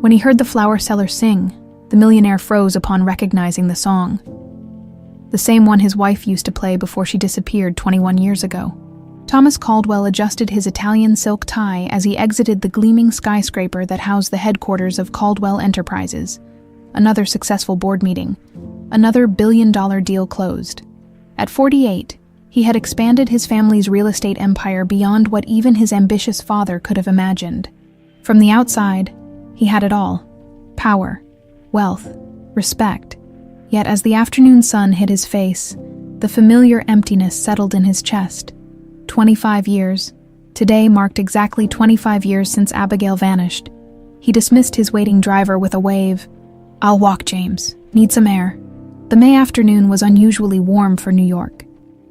When he heard the flower seller sing, the millionaire froze upon recognizing the song. The same one his wife used to play before she disappeared 21 years ago. Thomas Caldwell adjusted his Italian silk tie as he exited the gleaming skyscraper that housed the headquarters of Caldwell Enterprises. Another successful board meeting. Another billion-dollar deal closed. At 48, he had expanded his family's real estate empire beyond what even his ambitious father could have imagined. From the outside, he had it all: power, wealth, respect. Yet as the afternoon sun hit his face, the familiar emptiness settled in his chest. 25 years. Today marked exactly 25 years since Abigail vanished. He dismissed his waiting driver with a wave. "I'll walk, James. Need some air." The May afternoon was unusually warm for New York.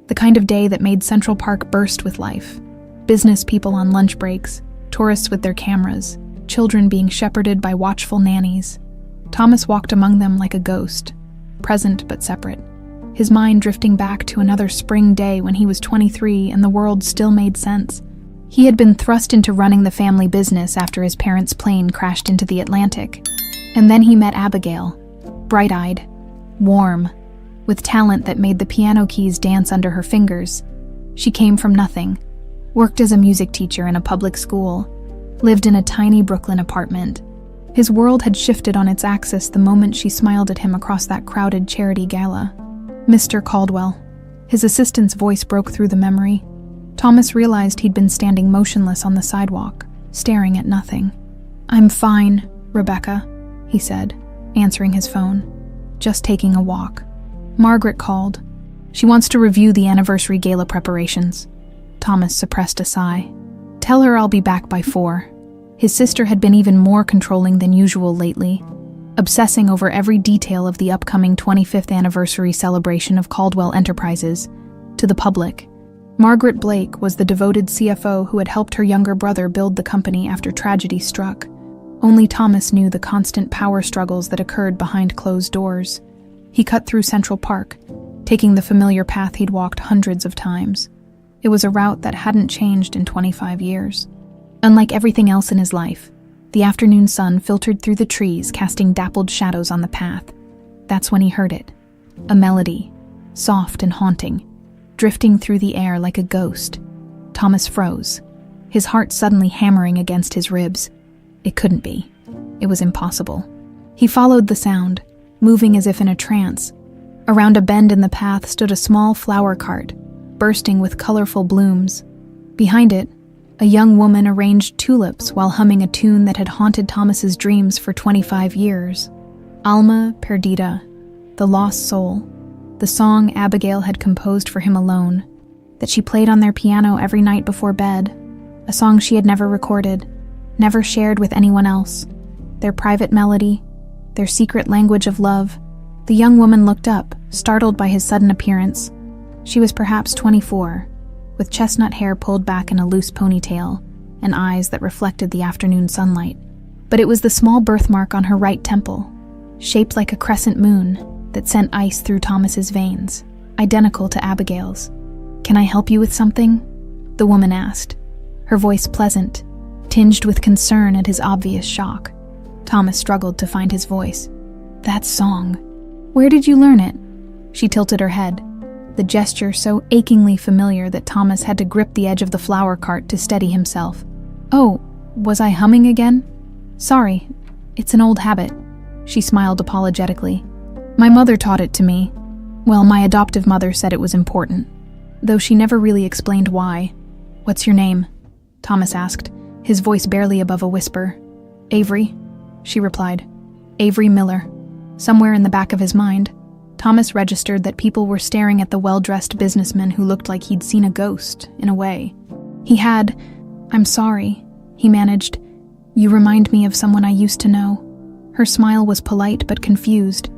The kind of day that made Central Park burst with life. Business people on lunch breaks, tourists with their cameras, children being shepherded by watchful nannies. Thomas walked among them like a ghost, present but separate, his mind drifting back to another spring day when he was 23 and the world still made sense. He had been thrust into running the family business after his parents' plane crashed into the Atlantic. And then he met Abigail, bright-eyed, warm, with talent that made the piano keys dance under her fingers. She came from nothing, worked as a music teacher in a public school, lived in a tiny Brooklyn apartment. His world had shifted on its axis the moment she smiled at him across that crowded charity gala. "Mr. Caldwell." His assistant's voice broke through the memory. Thomas realized he'd been standing motionless on the sidewalk, staring at nothing. "I'm fine, Rebecca," he said, answering his phone. "Just taking a walk." Margaret called. "She wants to review the anniversary gala preparations." Thomas suppressed a sigh. "Tell her I'll be back by 4. His sister had been even more controlling than usual lately, obsessing over every detail of the upcoming 25th anniversary celebration of Caldwell Enterprises. To the public, Margaret Blake was the devoted CFO who had helped her younger brother build the company after tragedy struck. Only Thomas knew the constant power struggles that occurred behind closed doors. He cut through Central Park, taking the familiar path he'd walked hundreds of times. It was a route that hadn't changed in 25 years. Unlike everything else in his life, the afternoon sun filtered through the trees, casting dappled shadows on the path. That's when he heard it. A melody, soft and haunting, drifting through the air like a ghost. Thomas froze, his heart suddenly hammering against his ribs. It couldn't be. It was impossible. He followed the sound, moving as if in a trance. Around a bend in the path stood a small flower cart, bursting with colorful blooms. Behind it, a young woman arranged tulips while humming a tune that had haunted Thomas's dreams for 25 years. Alma Perdida, the lost soul, the song Abigail had composed for him alone, that she played on their piano every night before bed, a song she had never recorded, never shared with anyone else. Their private melody, their secret language of love. The young woman looked up, startled by his sudden appearance. She was perhaps 24, with chestnut hair pulled back in a loose ponytail, and eyes that reflected the afternoon sunlight. But it was the small birthmark on her right temple, shaped like a crescent moon, that sent ice through Thomas's veins, identical to Abigail's. "Can I help you with something?" the woman asked, her voice pleasant, tinged with concern at his obvious shock. Thomas struggled to find his voice. "That song. Where did you learn it?" She tilted her head, the gesture so achingly familiar that Thomas had to grip the edge of the flower cart to steady himself. "Oh, was I humming again? Sorry, it's an old habit." She smiled apologetically. "My mother taught it to me. Well, my adoptive mother said it was important, though she never really explained why." "What's your name?" Thomas asked, his voice barely above a whisper. "Avery," she replied. "Avery Miller." Somewhere in the back of his mind, Thomas registered that people were staring at the well-dressed businessman who looked like he'd seen a ghost, in a way. "I'm sorry," he managed. "You remind me of someone I used to know." Her smile was polite but confused.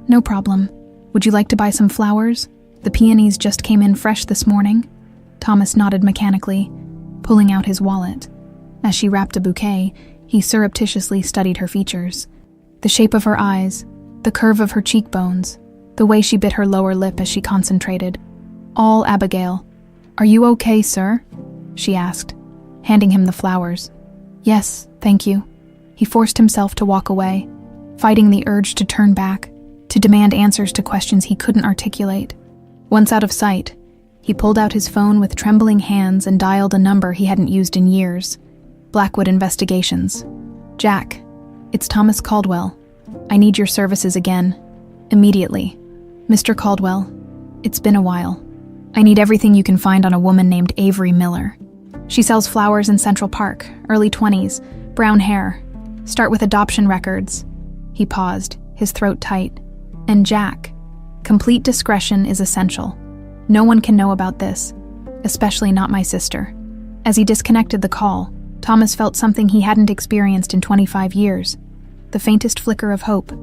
"No problem. Would you like to buy some flowers? The peonies just came in fresh this morning." Thomas nodded mechanically, pulling out his wallet. As she wrapped a bouquet, he surreptitiously studied her features. The shape of her eyes, the curve of her cheekbones, the way she bit her lower lip as she concentrated. All Abigail. "Are you okay, sir?" she asked, handing him the flowers. "Yes, thank you." He forced himself to walk away, fighting the urge to turn back, to demand answers to questions he couldn't articulate. Once out of sight, he pulled out his phone with trembling hands and dialed a number he hadn't used in years. Blackwood Investigations. Jack, it's Thomas Caldwell. I need your services again. Immediately. Mr. Caldwell, it's been a while. I need everything you can find on a woman named Avery Miller. She sells flowers in Central Park, early 20s, brown hair. Start with adoption records. He paused, his throat tight. And Jack, complete discretion is essential. No one can know about this, especially not my sister. As he disconnected the call, Thomas felt something he hadn't experienced in 25 years, the faintest flicker of hope.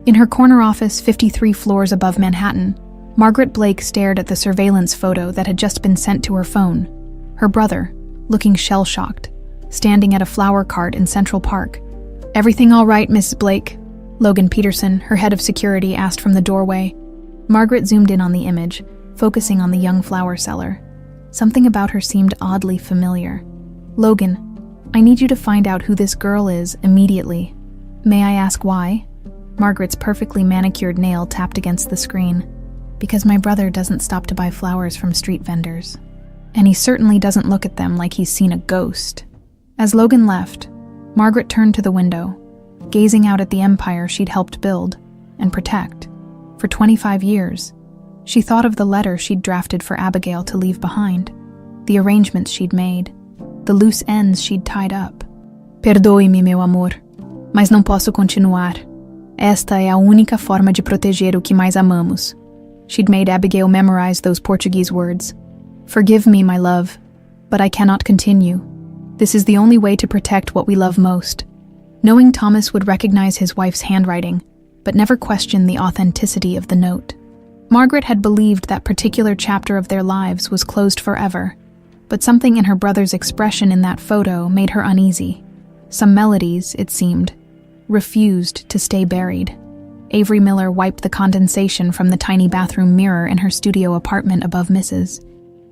In her corner office 53 floors above Manhattan, Margaret Blake stared at the surveillance photo that had just been sent to her phone. Her brother, looking shell-shocked, standing at a flower cart in Central Park. "Everything all right, Mrs. Blake?" Logan Peterson, her head of security, asked from the doorway. Margaret zoomed in on the image, focusing on the young flower seller. Something about her seemed oddly familiar. "Logan, I need you to find out who this girl is immediately. May I ask why?" Margaret's perfectly manicured nail tapped against the screen. "Because my brother doesn't stop to buy flowers from street vendors. And he certainly doesn't look at them like he's seen a ghost." As Logan left, Margaret turned to the window, gazing out at the empire she'd helped build and protect. For 25 years, she thought of the letter she'd drafted for Abigail to leave behind, the arrangements she'd made, the loose ends she'd tied up. "Perdoe-me, meu amor, mas não posso continuar. Esta é a única forma de proteger o que mais amamos." She'd made Abigail memorize those Portuguese words. "Forgive me, my love, but I cannot continue. This is the only way to protect what we love most." Knowing Thomas would recognize his wife's handwriting, but never question the authenticity of the note. Margaret had believed that particular chapter of their lives was closed forever, but something in her brother's expression in that photo made her uneasy. Some melodies, it seemed, refused to stay buried. Avery Miller wiped the condensation from the tiny bathroom mirror in her studio apartment above Mrs.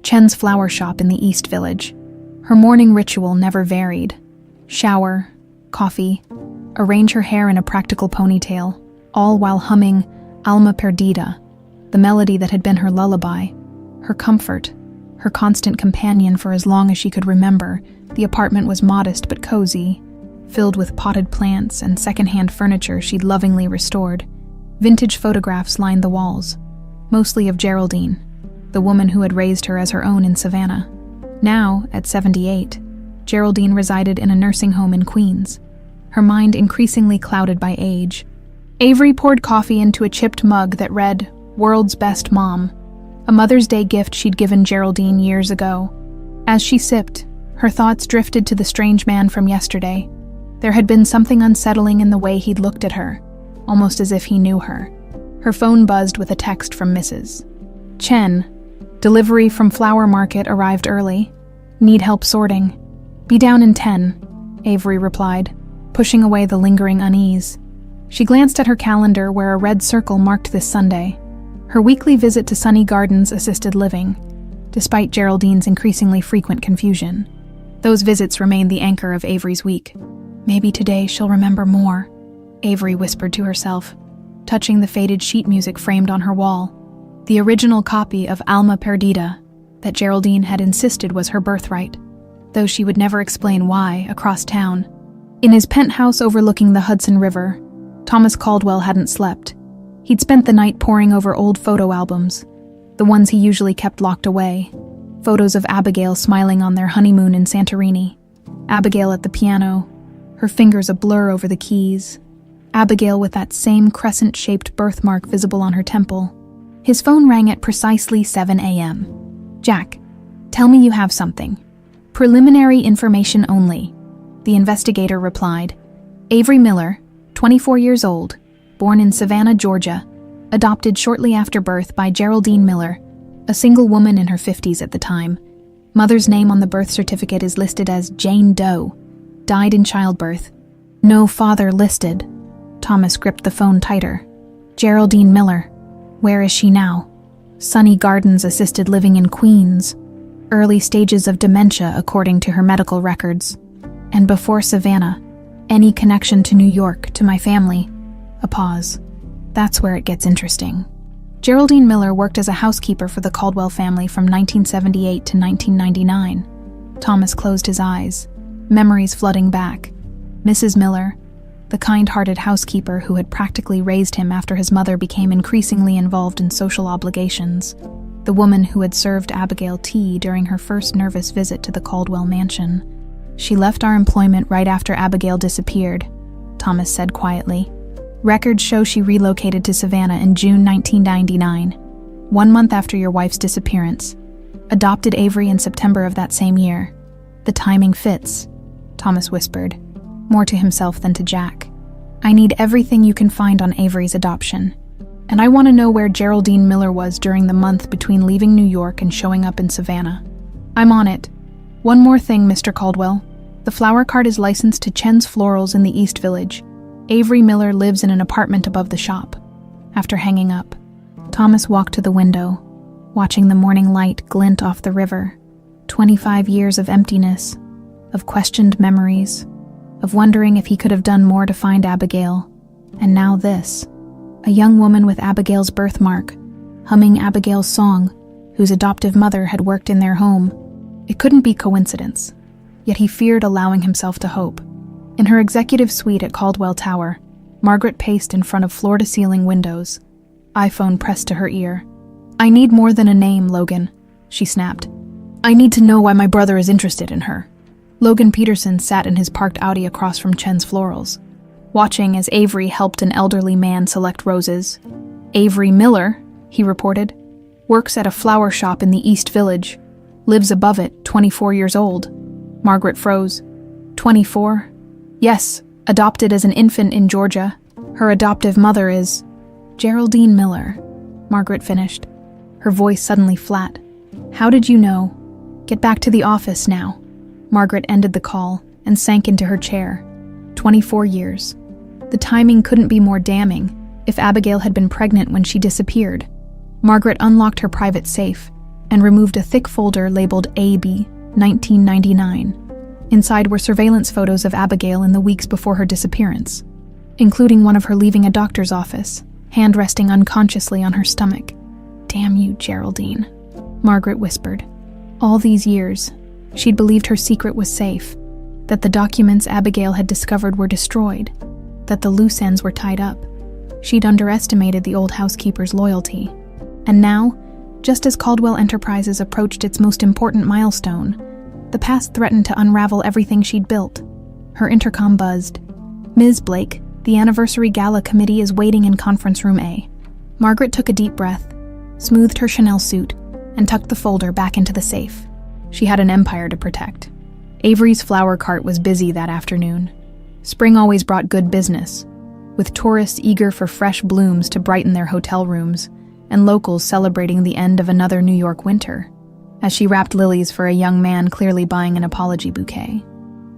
Chen's flower shop in the East Village. Her morning ritual never varied. Shower, coffee, arrange her hair in a practical ponytail, all while humming Alma Perdida, the melody that had been her lullaby, her comfort, her constant companion for as long as she could remember. The apartment was modest but cozy, filled with potted plants and second-hand furniture she'd lovingly restored. Vintage photographs lined the walls, mostly of Geraldine, the woman who had raised her as her own in Savannah. Now, at 78, Geraldine resided in a nursing home in Queens, her mind increasingly clouded by age. Avery poured coffee into a chipped mug that read, "World's Best Mom," a Mother's Day gift she'd given Geraldine years ago. As she sipped, her thoughts drifted to the strange man from yesterday. There had been something unsettling in the way he'd looked at her, almost as if he knew her. Her phone buzzed with a text from Mrs. Chen. "Delivery from Flower Market arrived early. Need help sorting." "Be down in 10, Avery replied, pushing away the lingering unease. She glanced at her calendar where a red circle marked this Sunday, her weekly visit to Sunny Gardens Assisted Living, despite Geraldine's increasingly frequent confusion. Those visits remained the anchor of Avery's week. "Maybe today she'll remember more," Avery whispered to herself, touching the faded sheet music framed on her wall, the original copy of Alma Perdida that Geraldine had insisted was her birthright, though she would never explain why, across town. In his penthouse overlooking the Hudson River, Thomas Caldwell hadn't slept. He'd spent the night poring over old photo albums, the ones he usually kept locked away, photos of Abigail smiling on their honeymoon in Santorini, Abigail at the piano, her fingers a blur over the keys, Abigail with that same crescent-shaped birthmark visible on her temple. His phone rang at precisely 7 a.m. "Jack, tell me you have something. Preliminary information only," the investigator replied. "Avery Miller, 24 years old, born in Savannah, Georgia, adopted shortly after birth by Geraldine Miller, a single woman in her 50s at the time. Mother's name on the birth certificate is listed as Jane Doe. Died in childbirth. No father listed." Thomas gripped the phone tighter. "Geraldine Miller. Where is she now?" "Sunny Gardens Assisted Living in Queens. Early stages of dementia according to her medical records. And before Savannah, Any connection to New York, to my family? A pause. That's where it gets interesting. Geraldine Miller worked as a housekeeper for the Caldwell family from 1978 to 1999. Thomas closed his eyes, memories flooding back. Mrs. Miller, the kind-hearted housekeeper who had practically raised him after his mother became increasingly involved in social obligations. The woman who had served Abigail tea during her first nervous visit to the Caldwell mansion. She left our employment right after Abigail disappeared, Thomas said quietly. Records show she relocated to Savannah in June 1999, 1 month after your wife's disappearance. Adopted Avery in September of that same year. The timing fits, Thomas whispered, more to himself than to Jack. I need everything you can find on Avery's adoption. And I want to know where Geraldine Miller was during the month between leaving New York and showing up in Savannah. I'm on it. One more thing, Mr. Caldwell. The flower cart is licensed to Chen's Florals in the East Village. Avery Miller lives in an apartment above the shop. After hanging up, Thomas walked to the window, watching the morning light glint off the river. 25 years of emptiness, of questioned memories, of wondering if he could have done more to find Abigail. And now this. A young woman with Abigail's birthmark, humming Abigail's song, whose adoptive mother had worked in their home. It couldn't be coincidence, yet he feared allowing himself to hope. In her executive suite at Caldwell Tower, Margaret paced in front of floor-to-ceiling windows, iPhone pressed to her ear. I need more than a name, Logan, she snapped. I need to know why my brother is interested in her. Logan Peterson sat in his parked Audi across from Chen's Florals, watching as Avery helped an elderly man select roses. Avery Miller, he reported, works at a flower shop in the East Village, lives above it, 24 years old. Margaret froze. 24? Yes, adopted as an infant in Georgia. Her adoptive mother is Geraldine Miller, Margaret finished, her voice suddenly flat. How did you know? Get back to the office now. Margaret ended the call and sank into her chair. 24 years. The timing couldn't be more damning if Abigail had been pregnant when she disappeared. Margaret unlocked her private safe and removed a thick folder labeled AB 1999. Inside were surveillance photos of Abigail in the weeks before her disappearance, including one of her leaving a doctor's office, hand resting unconsciously on her stomach. Damn you, Geraldine, Margaret whispered. All these years, she'd believed her secret was safe, that the documents Abigail had discovered were destroyed, that the loose ends were tied up. She'd underestimated the old housekeeper's loyalty. And now, just as Caldwell Enterprises approached its most important milestone, the past threatened to unravel everything she'd built. Her intercom buzzed. Ms. Blake, the anniversary gala committee is waiting in conference room A. Margaret took a deep breath, smoothed her Chanel suit, and tucked the folder back into the safe. She had an empire to protect. Avery's flower cart was busy that afternoon. Spring always brought good business, with tourists eager for fresh blooms to brighten their hotel rooms, and locals celebrating the end of another New York winter. As she wrapped lilies for a young man clearly buying an apology bouquet,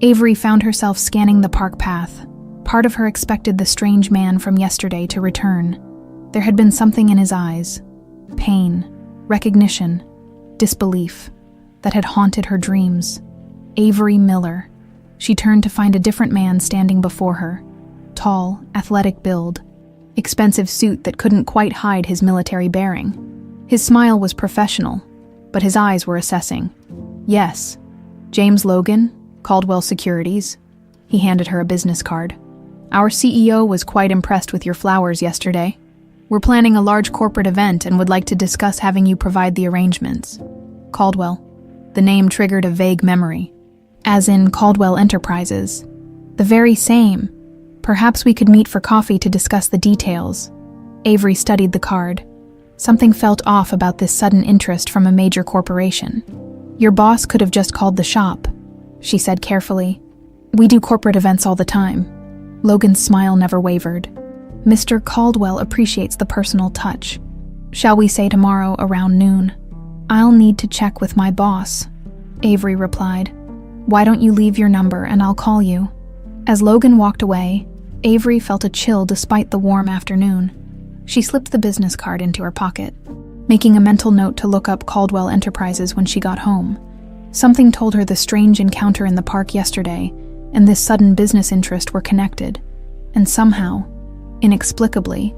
Avery found herself scanning the park path. Part of her expected the strange man from yesterday to return. There had been something in his eyes, pain, recognition, disbelief, that had haunted her dreams. Avery Miller. She turned to find a different man standing before her. Tall, athletic build, expensive suit that couldn't quite hide his military bearing. His smile was professional, but his eyes were assessing. Yes, James Logan, Caldwell Securities. He handed her a business card. Our CEO was quite impressed with your flowers yesterday. We're planning a large corporate event and would like to discuss having you provide the arrangements. Caldwell. The name triggered a vague memory. As in Caldwell Enterprises. The very same. Perhaps we could meet for coffee to discuss the details. Avery studied the card. Something felt off about this sudden interest from a major corporation. Your boss could have just called the shop, she said carefully. We do corporate events all the time. Logan's smile never wavered. Mr. Caldwell appreciates the personal touch. Shall we say tomorrow around noon? I'll need to check with my boss, Avery replied. Why don't you leave your number and I'll call you? As Logan walked away, Avery felt a chill despite the warm afternoon. She slipped the business card into her pocket, making a mental note to look up Caldwell Enterprises when she got home. Something told her the strange encounter in the park yesterday and this sudden business interest were connected, and somehow, inexplicably,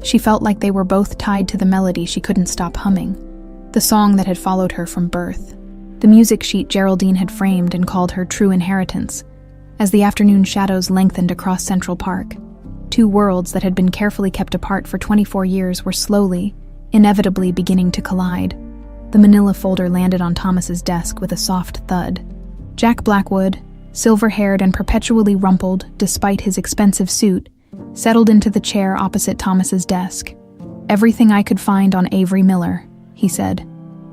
she felt like they were both tied to the melody she couldn't stop humming, the song that had followed her from birth, the music sheet Geraldine had framed and called her true inheritance. As the afternoon shadows lengthened across Central Park, two worlds that had been carefully kept apart for 24 years were slowly, inevitably beginning to collide. The manila folder landed on Thomas's desk with a soft thud. Jack Blackwood, silver-haired and perpetually rumpled despite his expensive suit, settled into the chair opposite Thomas's desk. "Everything I could find on Avery Miller," he said.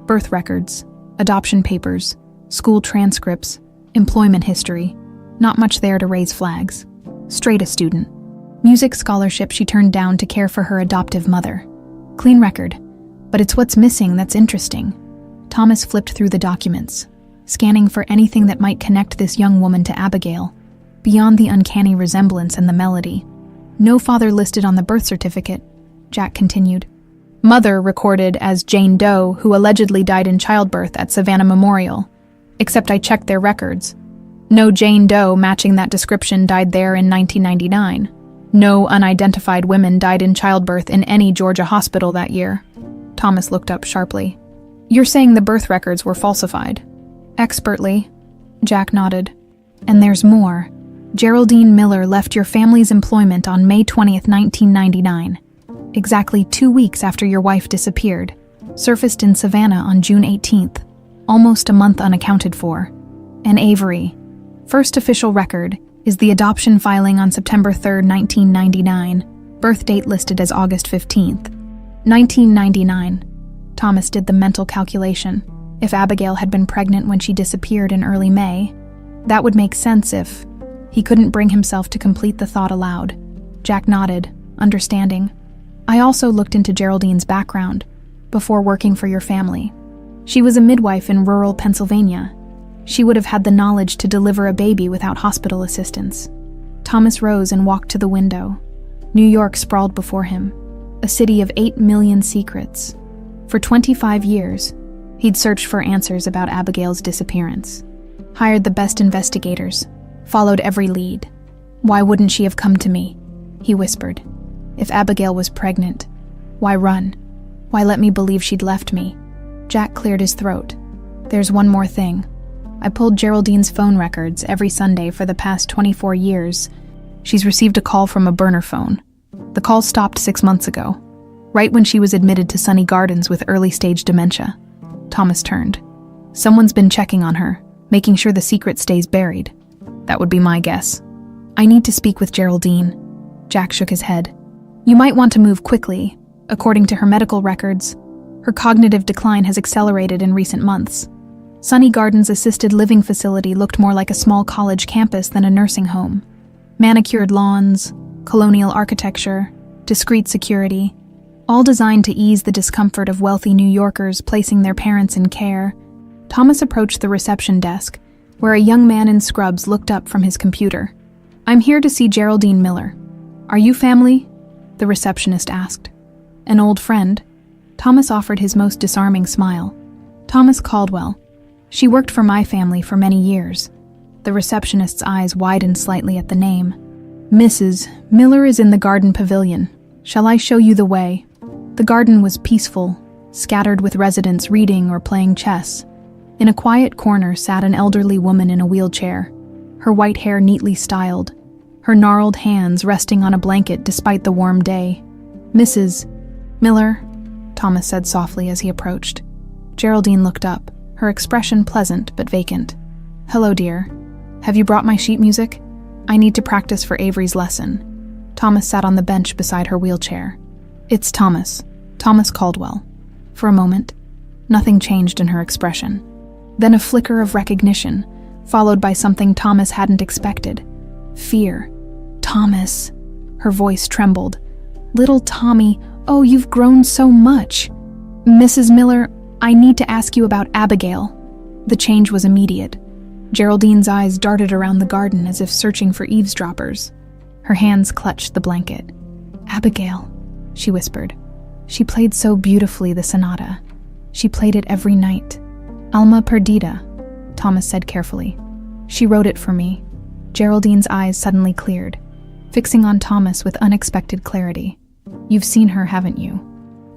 "Birth records, adoption papers, school transcripts, employment history. Not much there to raise flags. Straight A student. Music scholarship she turned down to care for her adoptive mother. Clean record. But it's what's missing that's interesting." Thomas flipped through the documents, scanning for anything that might connect this young woman to Abigail, beyond the uncanny resemblance and the melody. "No father listed on the birth certificate," Jack continued. "Mother recorded as Jane Doe, who allegedly died in childbirth at Savannah Memorial. Except I checked their records. No Jane Doe matching that description died there in 1999. No unidentified women died in childbirth in any Georgia hospital that year." Thomas looked up sharply. "You're saying the birth records were falsified?" "Expertly," Jack nodded. "And there's more. Geraldine Miller left your family's employment on May 20th, 1999, exactly 2 weeks after your wife disappeared, surfaced in Savannah on June 18th, almost a month unaccounted for. And Avery, first official record, is the adoption filing on September 3rd, 1999, birth date listed as August 15th. 1999. Thomas did the mental calculation. If Abigail had been pregnant when she disappeared in early May, that would make sense if... He couldn't bring himself to complete the thought aloud. Jack nodded, understanding. "I also looked into Geraldine's background before working for your family. She was a midwife in rural Pennsylvania. She would have had the knowledge to deliver a baby without hospital assistance." Thomas rose and walked to the window. New York sprawled before him, a city of 8 million secrets. For 25 years, he'd searched for answers about Abigail's disappearance, hired the best investigators, followed every lead. "Why wouldn't she have come to me?" he whispered. "If Abigail was pregnant, why run? Why let me believe she'd left me?" Jack cleared his throat. "There's one more thing. I pulled Geraldine's phone records every Sunday for the past 24 years. She's received a call from a burner phone. The call stopped 6 months ago, right when she was admitted to Sunny Gardens with early-stage dementia." Thomas turned. "Someone's been checking on her, making sure the secret stays buried. That would be my guess." "I need to speak with Geraldine." Jack shook his head. "You might want to move quickly. According to her medical records, her cognitive decline has accelerated in recent months. Sunny Gardens assisted living facility looked more like a small college campus than a nursing home. Manicured lawns, colonial architecture, discreet security, all designed to ease the discomfort of wealthy New Yorkers placing their parents in care." Thomas approached the reception desk, where a young man in scrubs looked up from his computer. "I'm here to see Geraldine Miller. Are you family?" the receptionist asked. "An old friend." Thomas offered his most disarming smile. "Thomas Caldwell. She worked for my family for many years." The receptionist's eyes widened slightly at the name. "Mrs. Miller is in the garden pavilion. Shall I show you the way?" The garden was peaceful, scattered with residents reading or playing chess. In a quiet corner sat an elderly woman in a wheelchair, her white hair neatly styled, her gnarled hands resting on a blanket despite the warm day. "Mrs. Miller," Thomas said softly as he approached. Geraldine looked up, her expression pleasant but vacant. "Hello, dear. Have you brought my sheet music? I need to practice for Avery's lesson." Thomas sat on the bench beside her wheelchair. "It's Thomas Caldwell." For a moment, nothing changed in her expression. Then a flicker of recognition, followed by something Thomas hadn't expected. Fear. "Thomas." Her voice trembled. "Little Tommy, oh, you've grown so much." "Mrs. Miller, I need to ask you about Abigail." The change was immediate. Geraldine's eyes darted around the garden as if searching for eavesdroppers. Her hands clutched the blanket. "Abigail," she whispered. "She played so beautifully the sonata. She played it every night." "Alma perdida," Thomas said carefully. "She wrote it for me. Geraldine's eyes suddenly cleared, fixing on Thomas with unexpected clarity. "You've seen her, haven't you?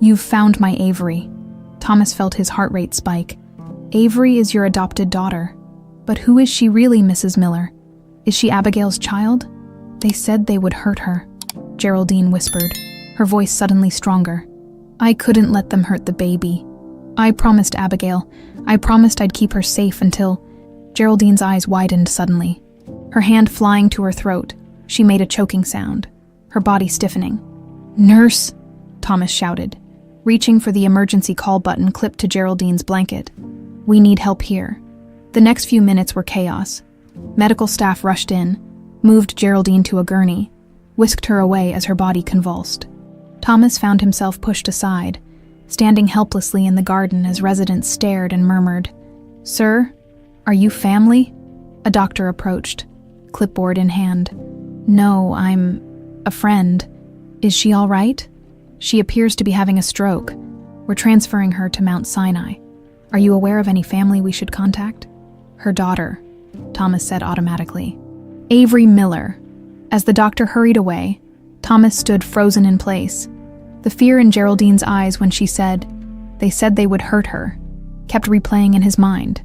You've found my Avery." Thomas felt his heart rate spike. "Avery is your adopted daughter. But who is she really, Mrs. Miller? Is she Abigail's child? They said they would hurt her," Geraldine whispered, her voice suddenly stronger. "I couldn't let them hurt the baby. I promised Abigail. I promised I'd keep her safe until—" Geraldine's eyes widened suddenly. Her hand flying to her throat, she made a choking sound, her body stiffening. "Nurse!" Thomas shouted, reaching for the emergency call button clipped to Geraldine's blanket. "We need help here." The next few minutes were chaos. Medical staff rushed in, moved Geraldine to a gurney, whisked her away as her body convulsed. Thomas found himself pushed aside, standing helplessly in the garden as residents stared and murmured, "Sir, are you family?" A doctor approached, clipboard in hand. "No, I'm a friend. Is she all right? She appears to be having a stroke. We're transferring her to Mount Sinai. Are you aware of any family we should contact?" "Her daughter," Thomas said automatically. "Avery Miller." As the doctor hurried away, Thomas stood frozen in place. The fear in Geraldine's eyes when she said, "They said they would hurt her," kept replaying in his mind.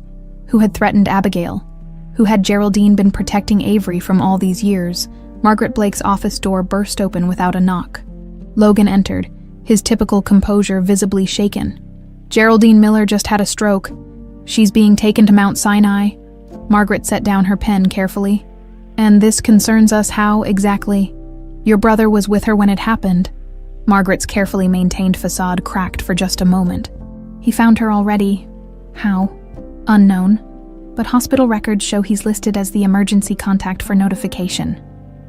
Who had threatened Abigail? Who had Geraldine been protecting Avery from all these years? Margaret Blake's office door burst open without a knock. Logan entered, his typical composure visibly shaken. "Geraldine Miller just had a stroke. She's being taken to Mount Sinai." Margaret set down her pen carefully. "And this concerns us how, exactly? Your brother was with her when it happened." Margaret's carefully maintained facade cracked for just a moment. "He found her already." "How?" "Unknown. But hospital records show he's listed as the emergency contact for notification."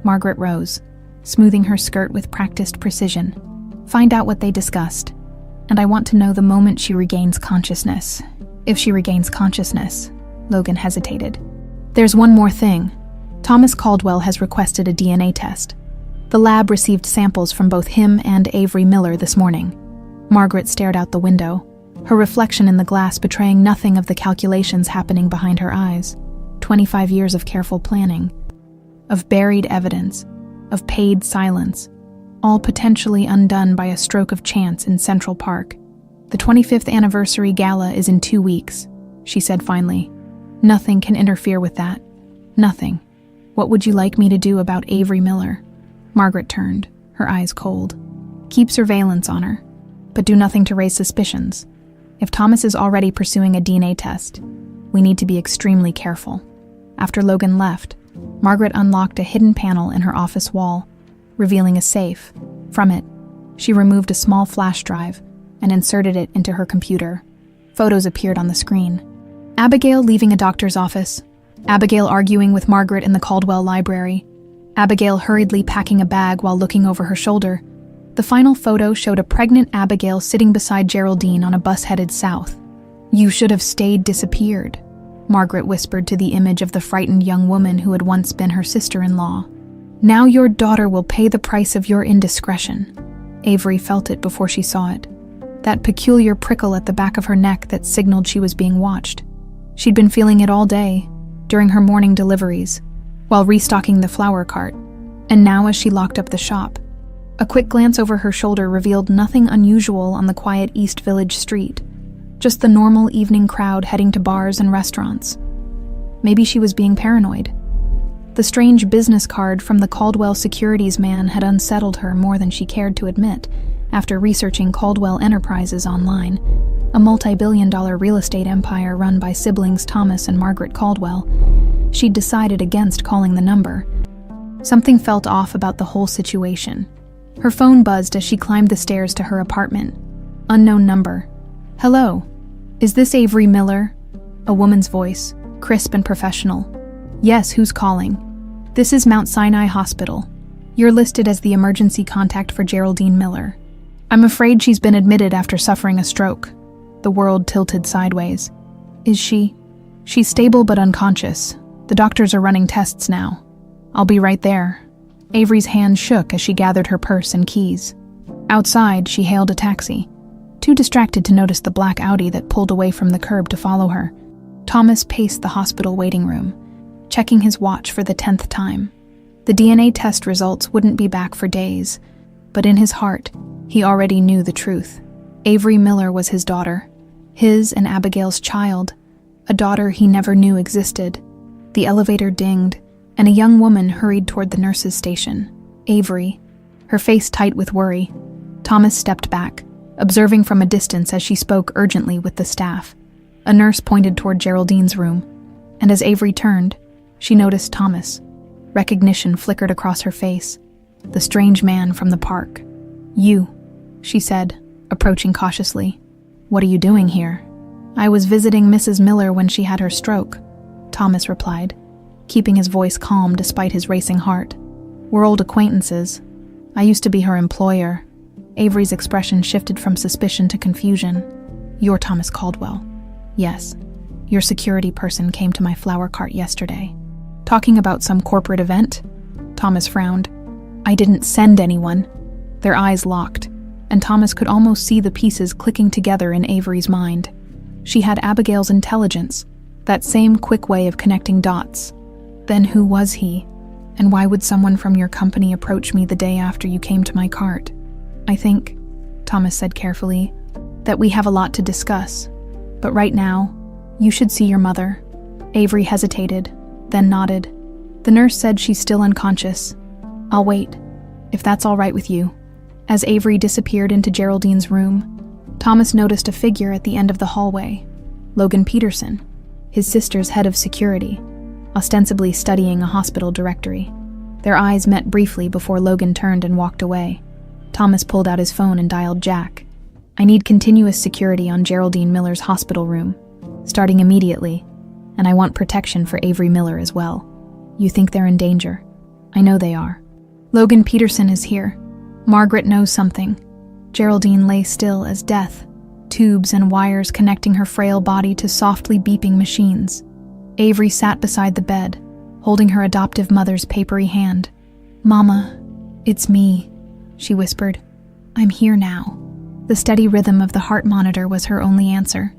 Margaret rose, smoothing her skirt with practiced precision. "Find out what they discussed. And I want to know the moment she regains consciousness." "If she regains consciousness," Logan hesitated. "There's one more thing. Thomas Caldwell has requested a DNA test. The lab received samples from both him and Avery Miller this morning." Margaret stared out the window, her reflection in the glass betraying nothing of the calculations happening behind her eyes. 25 years of careful planning, of buried evidence, of paid silence, all potentially undone by a stroke of chance in Central Park. "The 25th anniversary gala is in 2 weeks, she said finally. "Nothing can interfere with that. Nothing. What would you like me to do about Avery Miller?" Margaret turned, her eyes cold. "Keep surveillance on her, but do nothing to raise suspicions. If Thomas is already pursuing a DNA test, we need to be extremely careful." After Logan left, Margaret unlocked a hidden panel in her office wall, revealing a safe. From it, she removed a small flash drive and inserted it into her computer. Photos appeared on the screen. Abigail leaving a doctor's office. Abigail arguing with Margaret in the Caldwell library. Abigail hurriedly packing a bag while looking over her shoulder. The final photo showed a pregnant Abigail sitting beside Geraldine on a bus headed south. "You should have stayed disappeared," Margaret whispered to the image of the frightened young woman who had once been her sister-in-law. "Now your daughter will pay the price of your indiscretion." Avery felt it before she saw it. That peculiar prickle at the back of her neck that signaled she was being watched. She'd been feeling it all day, during her morning deliveries, while restocking the flower cart, and now as she locked up the shop. A quick glance over her shoulder revealed nothing unusual on the quiet East Village street, just the normal evening crowd heading to bars and restaurants. Maybe she was being paranoid. The strange business card from the Caldwell securities man had unsettled her more than she cared to admit after researching Caldwell Enterprises online, a multi-billion-dollar real estate empire run by siblings Thomas and Margaret Caldwell. She'd decided against calling the number. Something felt off about the whole situation. Her phone buzzed as she climbed the stairs to her apartment. Unknown number. "Hello. Is this Avery Miller?" A woman's voice, crisp and professional. "Yes, who's calling?" "This is Mount Sinai Hospital. You're listed as the emergency contact for Geraldine Miller. I'm afraid she's been admitted after suffering a stroke." The world tilted sideways. "Is she?" "She's stable but unconscious. The doctors are running tests now. I'll be right there." Avery's hand shook as she gathered her purse and keys. Outside, she hailed a taxi, too distracted to notice the black Audi that pulled away from the curb to follow her. Thomas paced the hospital waiting room, checking his watch for the 10th time. The DNA test results wouldn't be back for days, but in his heart, he already knew the truth. Avery Miller was his daughter, his and Abigail's child, a daughter he never knew existed. The elevator dinged, and a young woman hurried toward the nurse's station. Avery, her face tight with worry. Thomas stepped back, observing from a distance as she spoke urgently with the staff. A nurse pointed toward Geraldine's room, and as Avery turned, she noticed Thomas. Recognition flickered across her face. The strange man from the park. "You," she said, approaching cautiously. "What are you doing here?" "I was visiting Mrs. Miller when she had her stroke," Thomas replied, keeping his voice calm despite his racing heart. "We're old acquaintances. I used to be her employer." Avery's expression shifted from suspicion to confusion. "You're Thomas Caldwell." "Yes. Your security person came to my flower cart yesterday." "Talking about some corporate event?" Thomas frowned. "I didn't send anyone." Their eyes locked, and Thomas could almost see the pieces clicking together in Avery's mind. She had Abigail's intelligence, that same quick way of connecting dots. Then who was he? And why would someone from your company approach me the day after you came to my cart? "I think," Thomas said carefully, "that we have a lot to discuss. But right now, you should see your mother." Avery hesitated, then nodded. "The nurse said she's still unconscious. I'll wait, if that's all right with you." As Avery disappeared into Geraldine's room, Thomas noticed a figure at the end of the hallway. Logan Peterson, his sister's head of security, ostensibly studying a hospital directory. Their eyes met briefly before Logan turned and walked away. Thomas pulled out his phone and dialed Jack. "I need continuous security on Geraldine Miller's hospital room, starting immediately, and I want protection for Avery Miller as well." "You think they're in danger?" "I know they are." "Logan Peterson is here. Margaret knows something." Geraldine lay still as death, tubes and wires connecting her frail body to softly beeping machines. Avery sat beside the bed, holding her adoptive mother's papery hand. "Mama, it's me," she whispered. "I'm here now." The steady rhythm of the heart monitor was her only answer.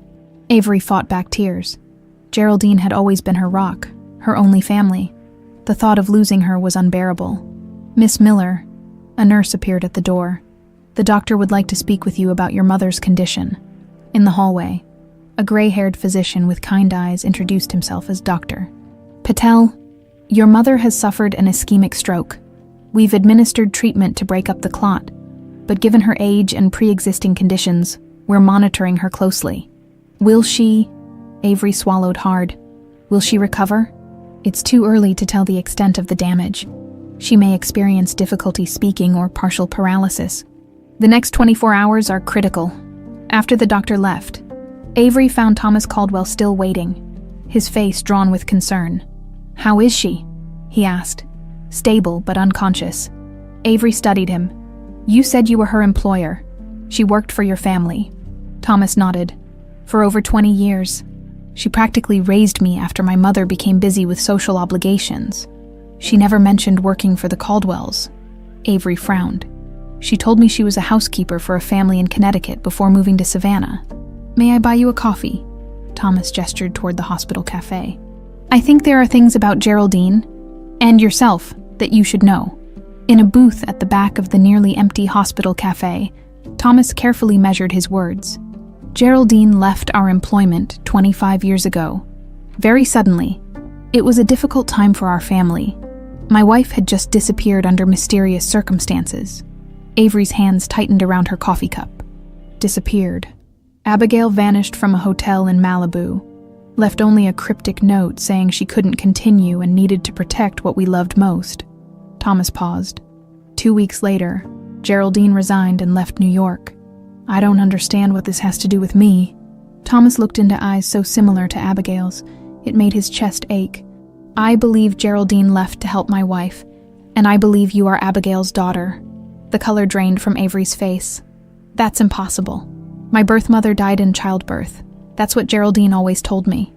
Avery fought back tears. Geraldine had always been her rock, her only family. The thought of losing her was unbearable. "Miss Miller," a nurse appeared at the door. "The doctor would like to speak with you about your mother's condition." In the hallway, a gray-haired physician with kind eyes introduced himself as Dr. Patel. "Your mother has suffered an ischemic stroke. We've administered treatment to break up the clot, but given her age and pre-existing conditions, we're monitoring her closely." "Will she?" Avery swallowed hard. "Will she recover?" "It's too early to tell the extent of the damage. She may experience difficulty speaking or partial paralysis. The next 24 hours are critical." After the doctor left, Avery found Thomas Caldwell still waiting, his face drawn with concern. "How is she?" he asked. "Stable but unconscious." Avery studied him. "You said you were her employer. She worked for your family." Thomas nodded. "For over 20 years. She practically raised me after my mother became busy with social obligations. She never mentioned working for the Caldwells." Avery frowned. "She told me she was a housekeeper for a family in Connecticut before moving to Savannah." "May I buy you a coffee?" Thomas gestured toward the hospital cafe. "I think there are things about Geraldine, and yourself, that you should know." In a booth at the back of the nearly empty hospital cafe, Thomas carefully measured his words. "Geraldine left our employment 25 years ago. Very suddenly. It was a difficult time for our family. My wife had just disappeared under mysterious circumstances." Avery's hands tightened around her coffee cup. "Disappeared. Abigail vanished from a hotel in Malibu, left only a cryptic note saying she couldn't continue and needed to protect what we loved most." Thomas paused. 2 weeks later, Geraldine resigned and left New York. "I don't understand what this has to do with me." Thomas looked into eyes so similar to Abigail's, it made his chest ache. "I believe Geraldine left to help my wife, and I believe you are Abigail's daughter." The color drained from Avery's face. "That's impossible. My birth mother died in childbirth. That's what Geraldine always told me."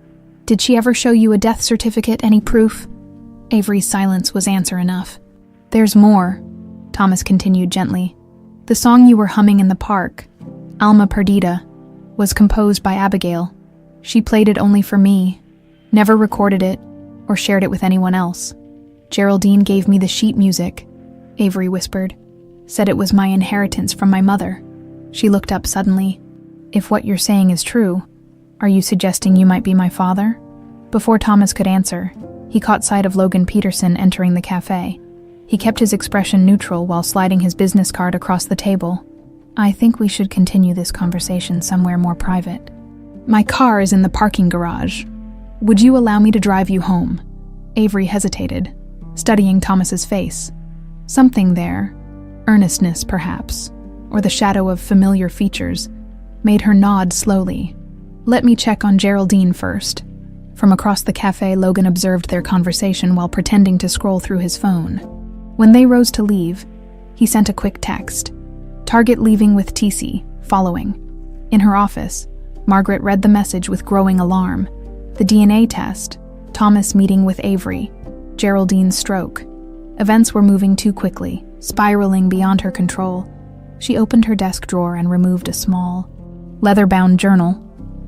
"Did she ever show you a death certificate, any proof?" Avery's silence was answer enough. "There's more," Thomas continued gently. "The song you were humming in the park, Alma Perdida, was composed by Abigail. She played it only for me, never recorded it, or shared it with anyone else. Geraldine gave me the sheet music, Avery whispered. Said it was my inheritance from my mother. She looked up suddenly. If what you're saying is true, are you suggesting you might be my father? Before Thomas could answer, he caught sight of Logan Peterson entering the cafe. He kept his expression neutral while sliding his business card across the table. I think we should continue this conversation somewhere more private. My car is in the parking garage. Would you allow me to drive you home? Avery hesitated, studying Thomas's face. Something there, earnestness perhaps, or the shadow of familiar features, made her nod slowly. Let me check on Geraldine first. From across the cafe, Logan observed their conversation while pretending to scroll through his phone. When they rose to leave, he sent a quick text. Target leaving with TC, following. In her office, Margaret read the message with growing alarm. The DNA test, Thomas meeting with Avery, Geraldine's stroke. Events were moving too quickly, spiraling beyond her control. She opened her desk drawer and removed a small, leather-bound journal,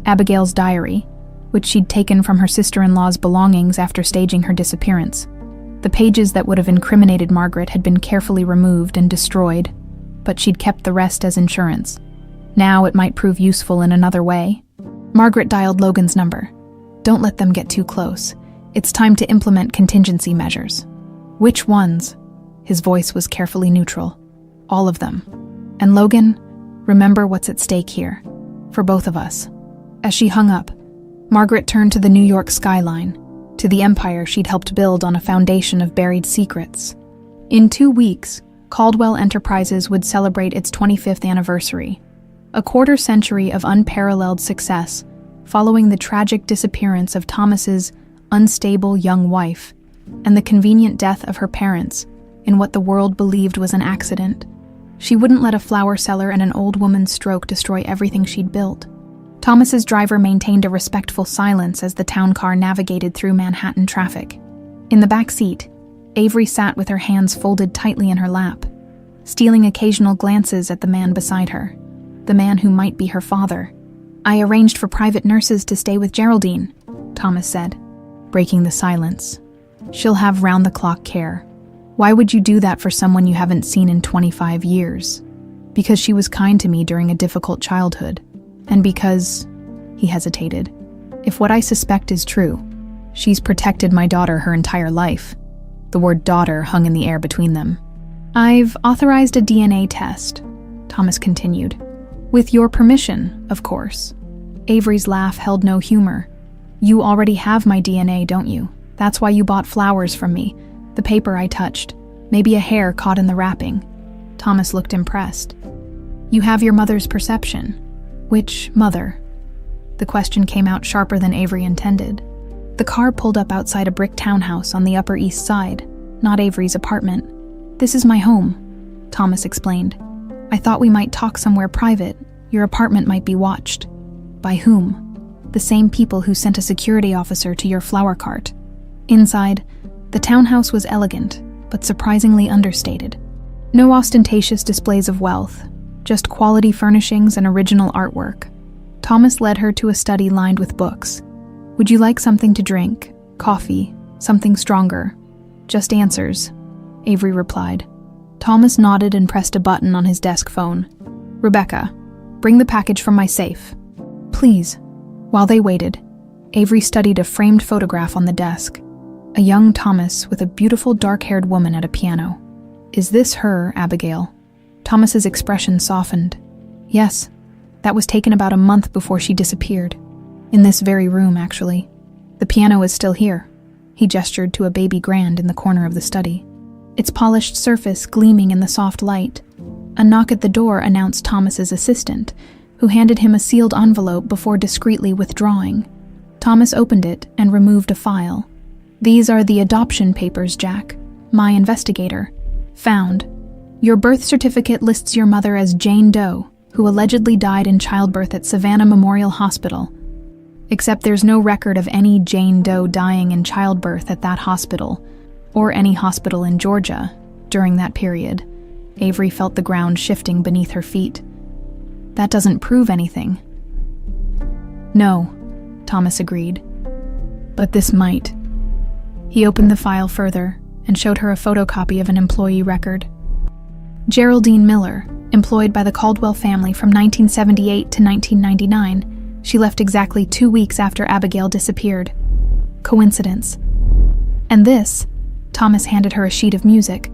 Abigail's diary, which she'd taken from her sister-in-law's belongings after staging her disappearance. The pages that would have incriminated Margaret had been carefully removed and destroyed, but she'd kept the rest as insurance. Now it might prove useful in another way. Margaret dialed Logan's number. Don't let them get too close. It's time to implement contingency measures. Which ones? His voice was carefully neutral. All of them. And Logan, remember what's at stake here. For both of us. As she hung up, Margaret turned to the New York skyline, to the empire she'd helped build on a foundation of buried secrets. In 2 weeks, Caldwell Enterprises would celebrate its 25th anniversary, a quarter-century of unparalleled success following the tragic disappearance of Thomas's unstable young wife and the convenient death of her parents in what the world believed was an accident. She wouldn't let a flower seller and an old woman's stroke destroy everything she'd built. Thomas's driver maintained a respectful silence as the town car navigated through Manhattan traffic. In the back seat, Avery sat with her hands folded tightly in her lap, stealing occasional glances at the man beside her, the man who might be her father. I arranged for private nurses to stay with Geraldine, Thomas said, breaking the silence. She'll have round-the-clock care. Why would you do that for someone you haven't seen in 25 years? Because she was kind to me during a difficult childhood. And because, he hesitated, if what I suspect is true, she's protected my daughter her entire life. The word daughter hung in the air between them. I've authorized a DNA test, Thomas continued. With your permission, of course. Avery's laugh held no humor. You already have my DNA, don't you? That's why you bought flowers from me. The paper I touched. Maybe a hair caught in the wrapping. Thomas looked impressed. You have your mother's perception. Which mother? The question came out sharper than Avery intended. The car pulled up outside a brick townhouse on the Upper East Side, not Avery's apartment. This is my home, Thomas explained. I thought we might talk somewhere private. Your apartment might be watched. By whom? The same people who sent a security officer to your flower cart. Inside, the townhouse was elegant, but surprisingly understated. No ostentatious displays of wealth, just quality furnishings and original artwork. Thomas led her to a study lined with books. Would you like something to drink? Coffee? Something stronger? Just answers, Avery replied. Thomas nodded and pressed a button on his desk phone. Rebecca, bring the package from my safe. Please. While they waited, Avery studied a framed photograph on the desk. A young Thomas with a beautiful dark-haired woman at a piano. Is this her, Abigail? Thomas's expression softened. Yes, that was taken about a month before she disappeared. In this very room, actually. The piano is still here. He gestured to a baby grand in the corner of the study. Its polished surface gleaming in the soft light. A knock at the door announced Thomas's assistant, who handed him a sealed envelope before discreetly withdrawing. Thomas opened it and removed a file. These are the adoption papers, Jack. My investigator. Found. Your birth certificate lists your mother as Jane Doe, who allegedly died in childbirth at Savannah Memorial Hospital. Except there's no record of any Jane Doe dying in childbirth at that hospital, or any hospital in Georgia, during that period. Avery felt the ground shifting beneath her feet. That doesn't prove anything. No, Thomas agreed. But this might. He opened the file further and showed her a photocopy of an employee record. Geraldine Miller, employed by the Caldwell family from 1978 to 1999, she left exactly 2 weeks after Abigail disappeared. Coincidence. And this, Thomas handed her a sheet of music,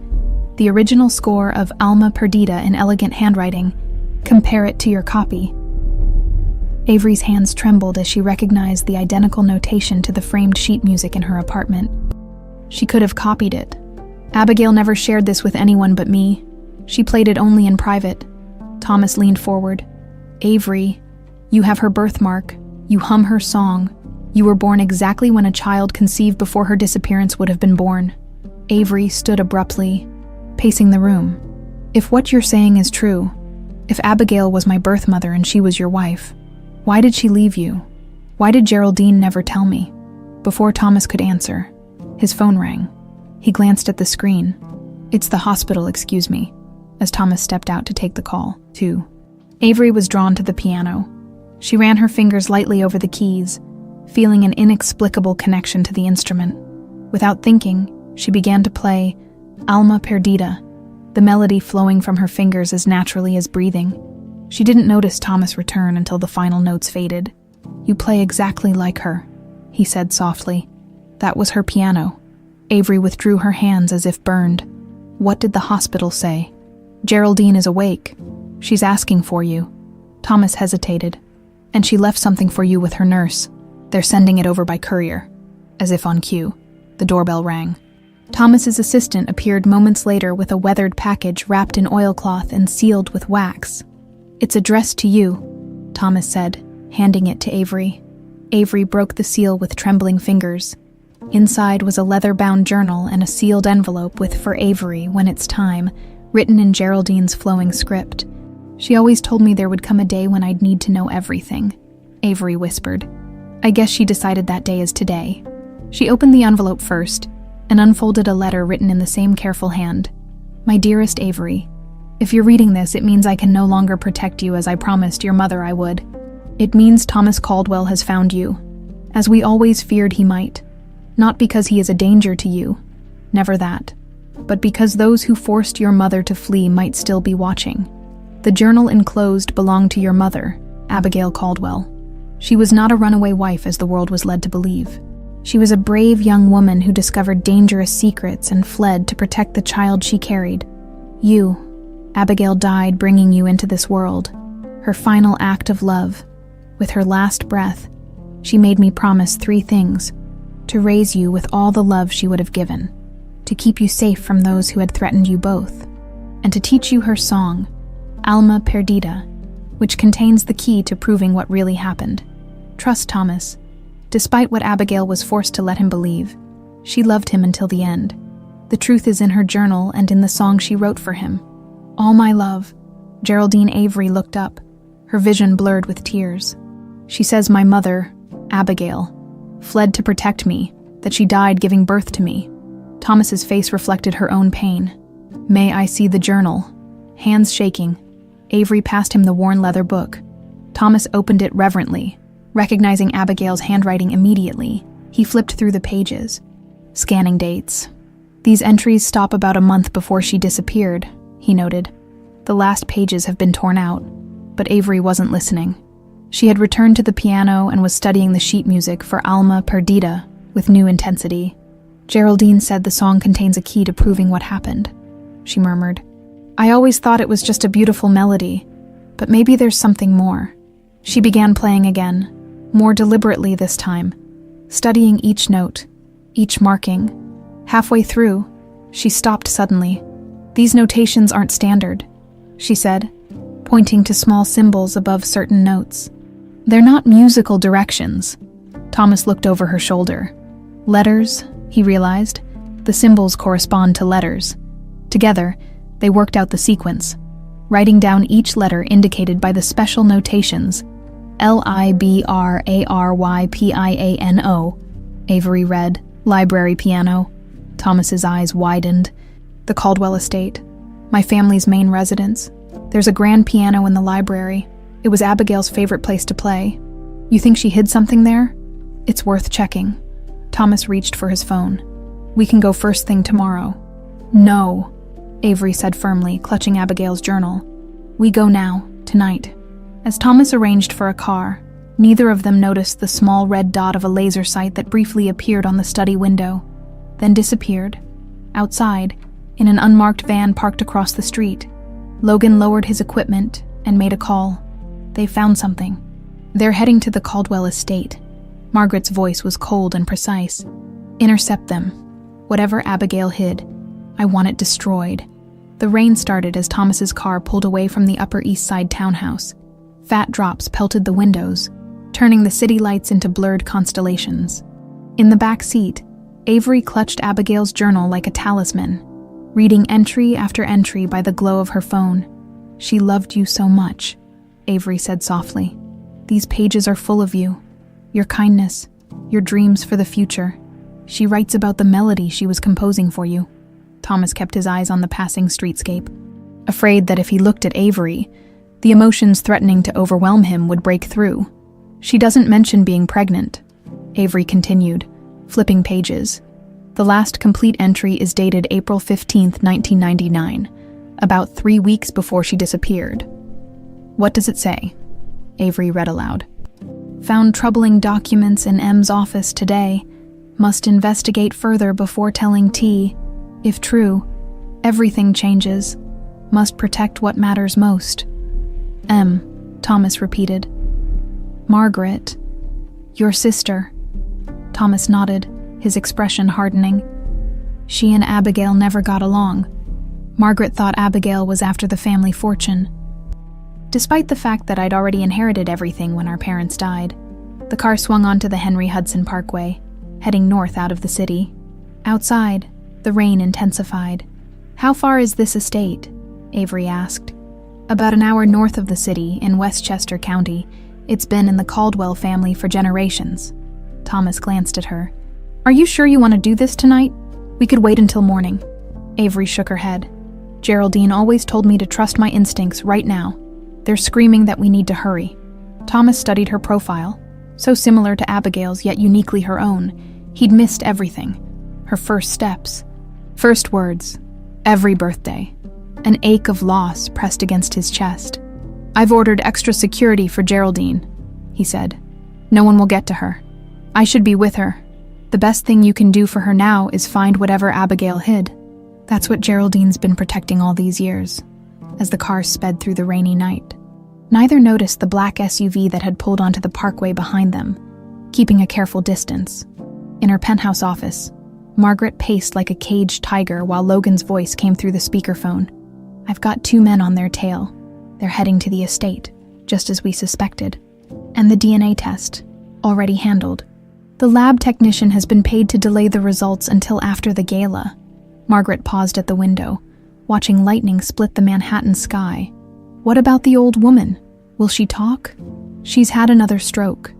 the original score of Alma Perdita in elegant handwriting. Compare it to your copy. Avery's hands trembled as she recognized the identical notation to the framed sheet music in her apartment. She could have copied it. Abigail never shared this with anyone but me. She played it only in private. Thomas leaned forward. Avery, you have her birthmark. You hum her song. You were born exactly when a child conceived before her disappearance would have been born. Avery stood abruptly, pacing the room. If what you're saying is true, if Abigail was my birth mother and she was your wife, why did she leave you? Why did Geraldine never tell me? Before Thomas could answer, his phone rang. He glanced at the screen. It's the hospital, excuse me, as Thomas stepped out to take the call, too. Avery was drawn to the piano. She ran her fingers lightly over the keys, feeling an inexplicable connection to the instrument. Without thinking, she began to play Alma Perdita, the melody flowing from her fingers as naturally as breathing. She didn't notice Thomas return until the final notes faded. You play exactly like her, he said softly. That was her piano. Avery withdrew her hands as if burned. What did the hospital say? Geraldine is awake. She's asking for you. Thomas hesitated. And she left something for you with her nurse. They're sending it over by courier. As if on cue, the doorbell rang. Thomas's assistant appeared moments later with a weathered package wrapped in oilcloth and sealed with wax. It's addressed to you, Thomas said, handing it to Avery. Avery broke the seal with trembling fingers. Inside was a leather-bound journal and a sealed envelope with "For Avery, when it's time," written in Geraldine's flowing script. She always told me there would come a day when I'd need to know everything, Avery whispered. I guess she decided that day is today. She opened the envelope first and unfolded a letter written in the same careful hand. My dearest Avery, if you're reading this, it means I can no longer protect you as I promised your mother I would. It means Thomas Caldwell has found you, as we always feared he might. Not because he is a danger to you, never that, but because those who forced your mother to flee might still be watching. The journal enclosed belonged to your mother, Abigail Caldwell. She was not a runaway wife as the world was led to believe. She was a brave young woman who discovered dangerous secrets and fled to protect the child she carried. You, Abigail, died bringing you into this world, her final act of love. With her last breath, she made me promise 3 things: to raise you with all the love she would have given, to keep you safe from those who had threatened you both, and to teach you her song, Alma Perdita, which contains the key to proving what really happened. Trust Thomas. Despite what Abigail was forced to let him believe, she loved him until the end. The truth is in her journal and in the song she wrote for him. All my love. Geraldine Avery looked up, her vision blurred with tears. She says my mother, Abigail, fled to protect me, that she died giving birth to me. Thomas's face reflected her own pain. May I see the journal? Hands shaking, Avery passed him the worn leather book. Thomas opened it reverently, recognizing Abigail's handwriting immediately. He flipped through the pages. Scanning dates. These entries stop about a month before she disappeared, he noted. The last pages have been torn out, but Avery wasn't listening. She had returned to the piano and was studying the sheet music for Alma Perdita with new intensity. Geraldine said the song contains a key to proving what happened, she murmured. I always thought it was just a beautiful melody, but maybe there's something more. She began playing again, more deliberately this time, studying each note, each marking. Halfway through, she stopped suddenly. These notations aren't standard, she said, pointing to small symbols above certain notes. They're not musical directions. Thomas looked over her shoulder. Letters, he realized. The symbols correspond to letters. Together, they worked out the sequence, writing down each letter indicated by the special notations. Librarypiano, Avery read. Library piano. Thomas's eyes widened. The Caldwell estate. My family's main residence. There's a grand piano in the library. It was Abigail's favorite place to play. You think she hid something there? It's worth checking. Thomas reached for his phone. We can go first thing tomorrow." "No," Avery said firmly, clutching Abigail's journal. "We go now, tonight." As Thomas arranged for a car, neither of them noticed the small red dot of a laser sight that briefly appeared on the study window, then disappeared. Outside, in an unmarked van parked across the street, Logan lowered his equipment and made a call. They found something. "They're heading to the Caldwell estate." Margaret's voice was cold and precise. "Intercept them. Whatever Abigail hid, I want it destroyed." The rain started as Thomas's car pulled away from the Upper East Side townhouse. Fat drops pelted the windows, turning the city lights into blurred constellations. In the back seat, Avery clutched Abigail's journal like a talisman, reading entry after entry by the glow of her phone. "She loved you so much," Avery said softly. "These pages are full of you, your kindness, your dreams for the future. She writes about the melody she was composing for you." Thomas kept his eyes on the passing streetscape, afraid that if he looked at Avery, the emotions threatening to overwhelm him would break through. "She doesn't mention being pregnant," Avery continued, flipping pages. The last complete entry is dated April 15th, 1999, about 3 weeks before she disappeared. "What does it say?" Avery read aloud. "Found troubling documents in M's office today. Must investigate further before telling T. If true, everything changes. Must protect what matters most." "M," Thomas repeated. "Margaret, your sister." Thomas nodded, his expression hardening. "She and Abigail never got along. Margaret thought Abigail was after the family fortune." Despite the fact that I'd already inherited everything when our parents died, the car swung onto the Henry Hudson Parkway, heading north out of the city. Outside, the rain intensified. "How far is this estate?" Avery asked. "About an hour north of the city, in Westchester County. It's been in the Caldwell family for generations." Thomas glanced at her. "Are you sure you want to do this tonight? We could wait until morning." Avery shook her head. "Geraldine always told me to trust my instincts right now. They're screaming that we need to hurry." Thomas studied her profile, so similar to Abigail's yet uniquely her own. He'd missed everything. Her first steps, first words, every birthday. An ache of loss pressed against his chest. "I've ordered extra security for Geraldine," he said. "No one will get to her. I should be with her. The best thing you can do for her now is find whatever Abigail hid." That's what Geraldine's been protecting all these years, as the car sped through the rainy night. Neither noticed the black SUV that had pulled onto the parkway behind them, keeping a careful distance. In her penthouse office, Margaret paced like a caged tiger while Logan's voice came through the speakerphone. "I've got 2 men on their tail. They're heading to the estate, just as we suspected. And the DNA test, already handled. The lab technician has been paid to delay the results until after the gala." Margaret paused at the window, watching lightning split the Manhattan sky. "What about the old woman? Will she talk?" "She's had another stroke.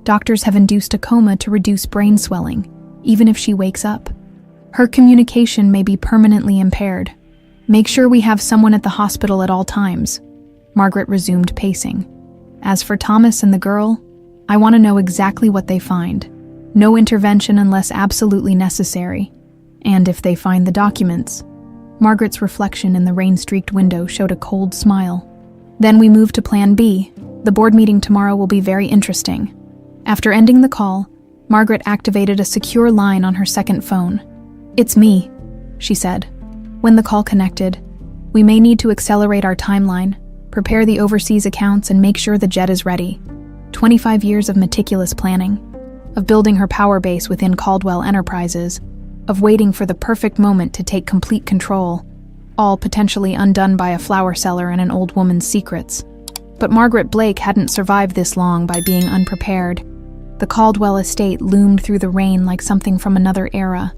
Doctors have induced a coma to reduce brain swelling, even if she wakes up. Her communication may be permanently impaired. Make sure we have someone at the hospital at all times." Margaret resumed pacing. "As for Thomas and the girl, I want to know exactly what they find. No intervention unless absolutely necessary. And if they find the documents." Margaret's reflection in the rain-streaked window showed a cold smile. "Then we move to Plan B. The board meeting tomorrow will be very interesting." After ending the call, Margaret activated a secure line on her second phone. "It's me," she said. When the call connected, "We may need to accelerate our timeline, prepare the overseas accounts, and make sure the jet is ready." 25 years of meticulous planning, of building her power base within Caldwell Enterprises, of waiting for the perfect moment to take complete control, all potentially undone by a flower seller and an old woman's secrets. But Margaret Blake hadn't survived this long by being unprepared. The Caldwell estate loomed through the rain like something from another era,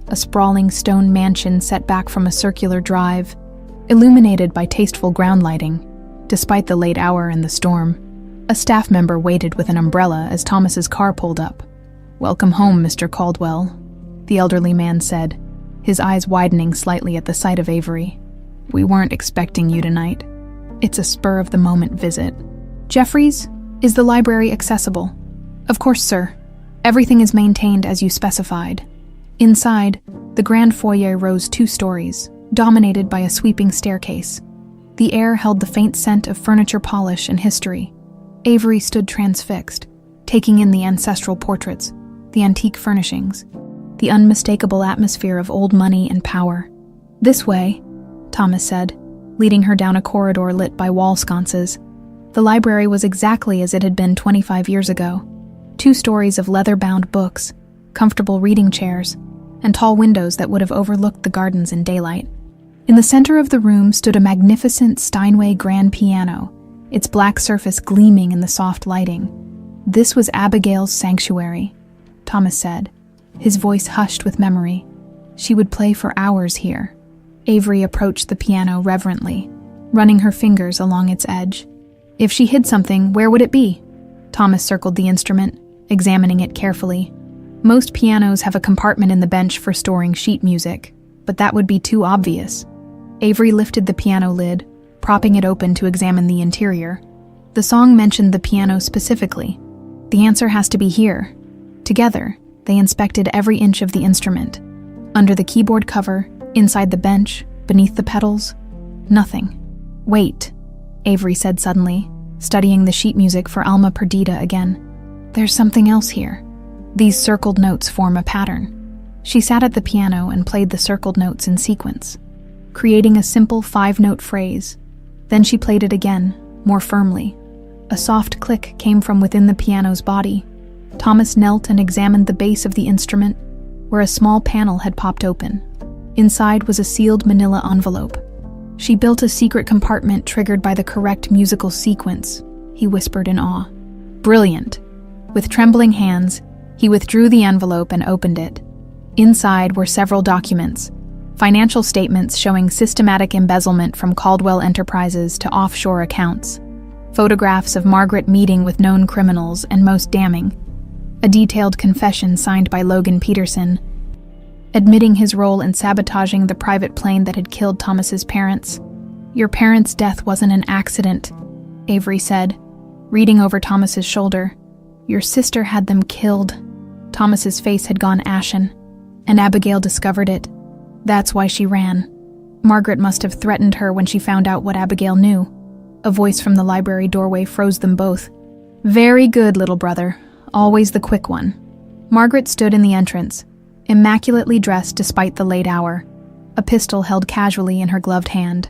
a sprawling stone mansion set back from a circular drive, illuminated by tasteful ground lighting, despite the late hour and the storm. A staff member waited with an umbrella as Thomas's car pulled up. "Welcome home, Mr. Caldwell," the elderly man said, his eyes widening slightly at the sight of Avery. "We weren't expecting you tonight. It's a spur-of-the-moment visit." "Jeffries, is the library accessible?" "Of course, sir. Everything is maintained as you specified." Inside, The grand foyer rose 2 stories, dominated by a sweeping staircase. The air held the faint scent of furniture polish and history. Avery stood transfixed, taking in the ancestral portraits, the antique furnishings, the unmistakable atmosphere of old money and power. "This way," Thomas said, leading her down a corridor lit by wall sconces. The library was exactly as it had been 25 years ago. 2 stories of leather-bound books, comfortable reading chairs, and tall windows that would have overlooked the gardens in daylight. In the center of the room stood a magnificent Steinway grand piano, its black surface gleaming in the soft lighting. "This was Abigail's sanctuary," Thomas said, his voice hushed with memory. "She would play for hours here." Avery approached the piano reverently, running her fingers along its edge. "If she hid something, where would it be?" Thomas circled the instrument, examining it carefully. Most pianos have a compartment in the bench for storing sheet music, but that would be too obvious. Avery lifted the piano lid, propping it open to examine the interior. The song mentioned the piano specifically. "The answer has to be here." Together, they inspected every inch of the instrument. Under the keyboard cover, inside the bench, beneath the pedals, nothing. "Wait," Avery said suddenly, studying the sheet music for Alma Perdita again. "There's something else here." These circled notes form a pattern. She sat at the piano and played the circled notes in sequence, creating a simple 5-note phrase. Then she played it again, more firmly. A soft click came from within the piano's body. Thomas knelt and examined the base of the instrument, where a small panel had popped open. Inside was a sealed manila envelope. "She built a secret compartment triggered by the correct musical sequence," he whispered in awe. "Brilliant." With trembling hands, he withdrew the envelope and opened it. Inside were several documents, financial statements showing systematic embezzlement from Caldwell Enterprises to offshore accounts, photographs of Margaret meeting with known criminals, and most damning, a detailed confession signed by Logan Peterson, admitting his role in sabotaging the private plane that had killed Thomas's parents. "Your parents' death wasn't an accident," Avery said, reading over Thomas's shoulder. "Your sister had them killed." Thomas's face had gone ashen, and Abigail discovered it. That's why she ran. Margaret must have threatened her when she found out what Abigail knew. A voice from the library doorway froze them both. "Very good, little brother. Always the quick one." Margaret stood in the entrance, immaculately dressed despite the late hour, a pistol held casually in her gloved hand.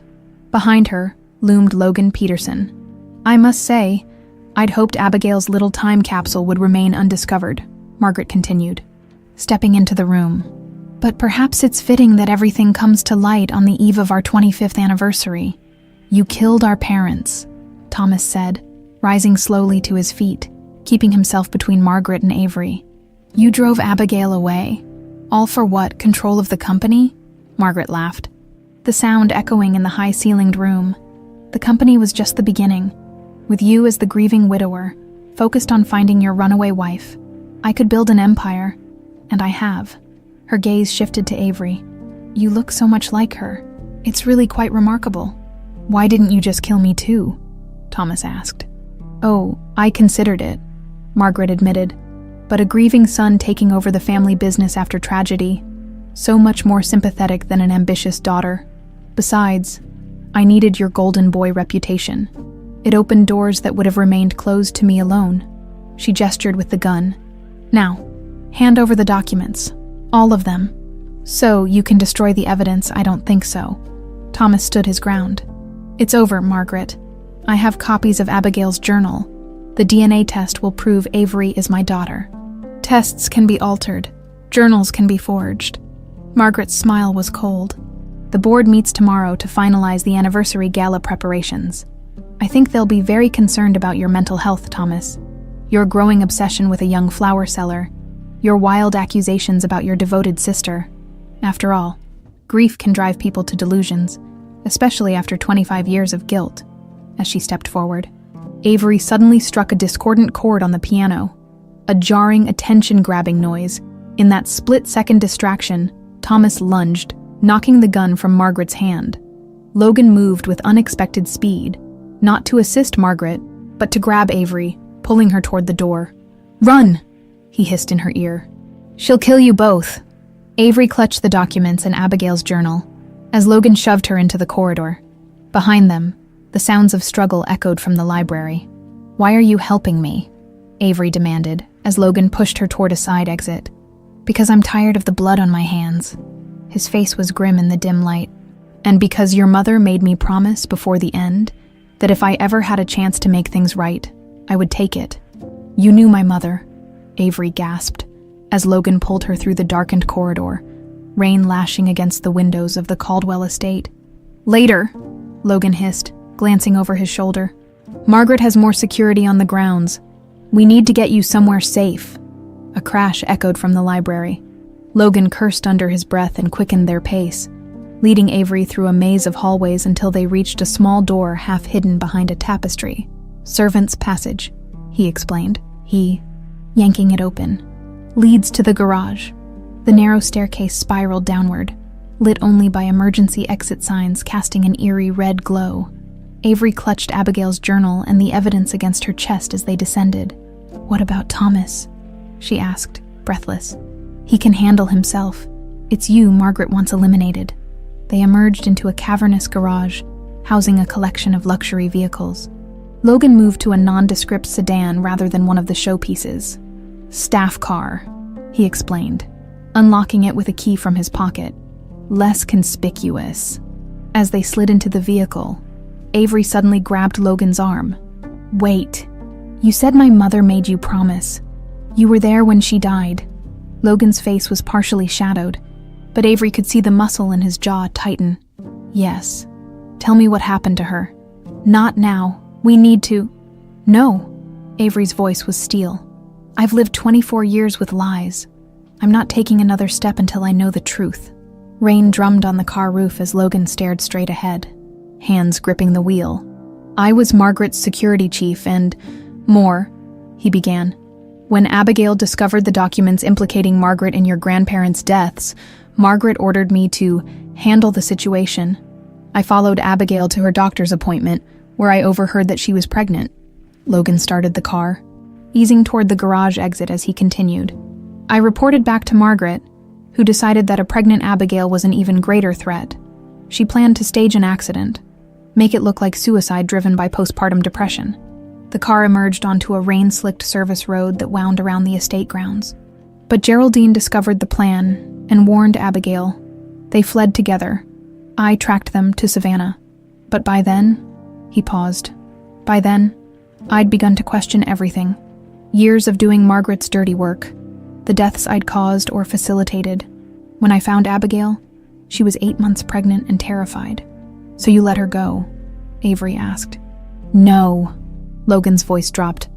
Behind her loomed Logan Peterson. "I must say, I'd hoped Abigail's little time capsule would remain undiscovered," Margaret continued, stepping into the room. "But perhaps it's fitting that everything comes to light on the eve of our 25th anniversary. You killed our parents," Thomas said, rising slowly to his feet, keeping himself between Margaret and Avery. "You drove Abigail away. All for what, control of the company?" Margaret laughed, the sound echoing in the high-ceilinged room. "The company was just the beginning. With you as the grieving widower, focused on finding your runaway wife, I could build an empire, and I have." Her gaze shifted to Avery. "You look so much like her. It's really quite remarkable." "Why didn't you just kill me too?" Thomas asked. "Oh, I considered it," Margaret admitted, "but a grieving son taking over the family business after tragedy, so much more sympathetic than an ambitious daughter. Besides, I needed your golden boy reputation. It opened doors that would have remained closed to me alone." She gestured with the gun. "Now, hand over the documents. All of them. So you can destroy the evidence." "I don't think so." Thomas stood his ground. "It's over, Margaret. I have copies of Abigail's journal. The DNA test will prove Avery is my daughter. Tests can be altered. Journals can be forged." Margaret's smile was cold. "The board meets tomorrow to finalize the anniversary gala preparations. I think they'll be very concerned about your mental health, Thomas. Your growing obsession with a young flower seller. Your wild accusations about your devoted sister. After all, grief can drive people to delusions, especially after 25 years of guilt." As she stepped forward, Avery suddenly struck a discordant chord on the piano, a jarring, attention-grabbing noise. In that split-second distraction, Thomas lunged, knocking the gun from Margaret's hand. Logan moved with unexpected speed, not to assist Margaret, but to grab Avery, pulling her toward the door. "Run!" he hissed in her ear. "She'll kill you both." Avery clutched the documents and Abigail's journal as Logan shoved her into the corridor. Behind them, the sounds of struggle echoed from the library. "Why are you helping me?" Avery demanded as Logan pushed her toward a side exit. "Because I'm tired of the blood on my hands." His face was grim in the dim light. "And because your mother made me promise before the end that if I ever had a chance to make things right, I would take it." "You knew my mother," Avery gasped as Logan pulled her through the darkened corridor, rain lashing against the windows of the Caldwell estate. "Later," Logan hissed, glancing over his shoulder. "Margaret has more security on the grounds. We need to get you somewhere safe." A crash echoed from the library. Logan cursed under his breath and quickened their pace, leading Avery through a maze of hallways until they reached a small door half hidden behind a tapestry. "Servant's passage," he explained. He, yanking it open, "leads to the garage." The narrow staircase spiraled downward, lit only by emergency exit signs casting an eerie red glow. Avery clutched Abigail's journal and the evidence against her chest as they descended. "What about Thomas?" she asked, breathless. "He can handle himself. It's you Margaret wants eliminated." They emerged into a cavernous garage, housing a collection of luxury vehicles. Logan moved to a nondescript sedan rather than one of the showpieces. "Staff car," he explained, unlocking it with a key from his pocket. "Less conspicuous." As they slid into the vehicle, Avery suddenly grabbed Logan's arm. "Wait. You said my mother made you promise. You were there when she died." Logan's face was partially shadowed, but Avery could see the muscle in his jaw tighten. "Yes. Tell me what happened to her." "Not now. We need to." "No." Avery's voice was steel. "I've lived 24 years with lies. I'm not taking another step until I know the truth." Rain drummed on the car roof as Logan stared straight ahead, hands gripping the wheel. "I was Margaret's security chief and more," he began. "When Abigail discovered the documents implicating Margaret in your grandparents' deaths, Margaret ordered me to handle the situation. I followed Abigail to her doctor's appointment, where I overheard that she was pregnant." Logan started the car, easing toward the garage exit as he continued. "I reported back to Margaret, who decided that a pregnant Abigail was an even greater threat. She planned to stage an accident, make it look like suicide driven by postpartum depression." The car emerged onto a rain-slicked service road that wound around the estate grounds. But Geraldine discovered the plan and warned Abigail. They fled together. I tracked them to Savannah. But by then, he paused. By then, I'd begun to question everything. Years of doing Margaret's dirty work, the deaths I'd caused or facilitated. When I found Abigail, she was 8 months pregnant and terrified. "So you let her go?" Avery asked. "No." Logan's voice dropped.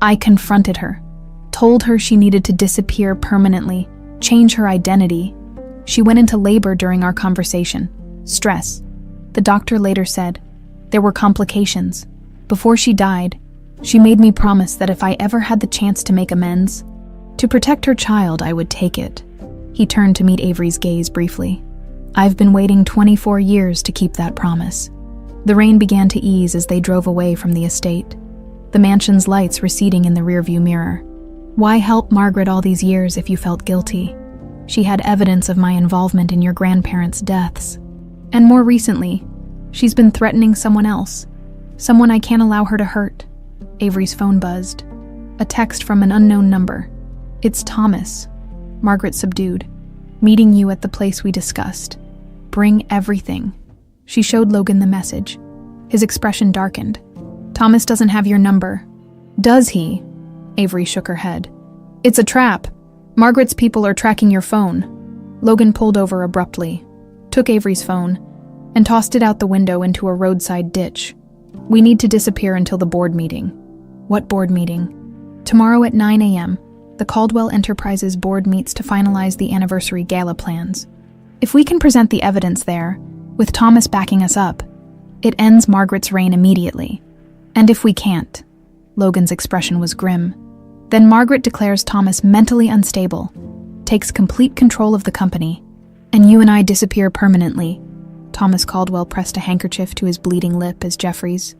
"I confronted her, told her she needed to disappear permanently, change her identity. She went into labor during our conversation. Stress. The doctor later said there were complications. Before she died, she made me promise that if I ever had the chance to make amends, to protect her child, I would take it." He turned to meet Avery's gaze briefly. "I've been waiting 24 years to keep that promise." The rain began to ease as they drove away from the estate, the mansion's lights receding in the rearview mirror. "Why help Margaret all these years if you felt guilty? She had evidence of my involvement in your grandparents' deaths. And more recently, she's been threatening someone else, someone I can't allow her to hurt." Avery's phone buzzed. A text from an unknown number. "It's Thomas," Margaret subdued. "Meeting you at the place we discussed. Bring everything." She showed Logan the message. His expression darkened. "Thomas doesn't have your number." "Does he?" Avery shook her head. "It's a trap. Margaret's people are tracking your phone." Logan pulled over abruptly, took Avery's phone, and tossed it out the window into a roadside ditch. "We need to disappear until the board meeting." "What board meeting?" "Tomorrow at 9 a.m., the Caldwell Enterprises board meets to finalize the anniversary gala plans. If we can present the evidence there, with Thomas backing us up, it ends Margaret's reign immediately. And if we can't," Logan's expression was grim, "then Margaret declares Thomas mentally unstable, takes complete control of the company, and you and I disappear permanently." Thomas Caldwell pressed a handkerchief to his bleeding lip as Jeffries,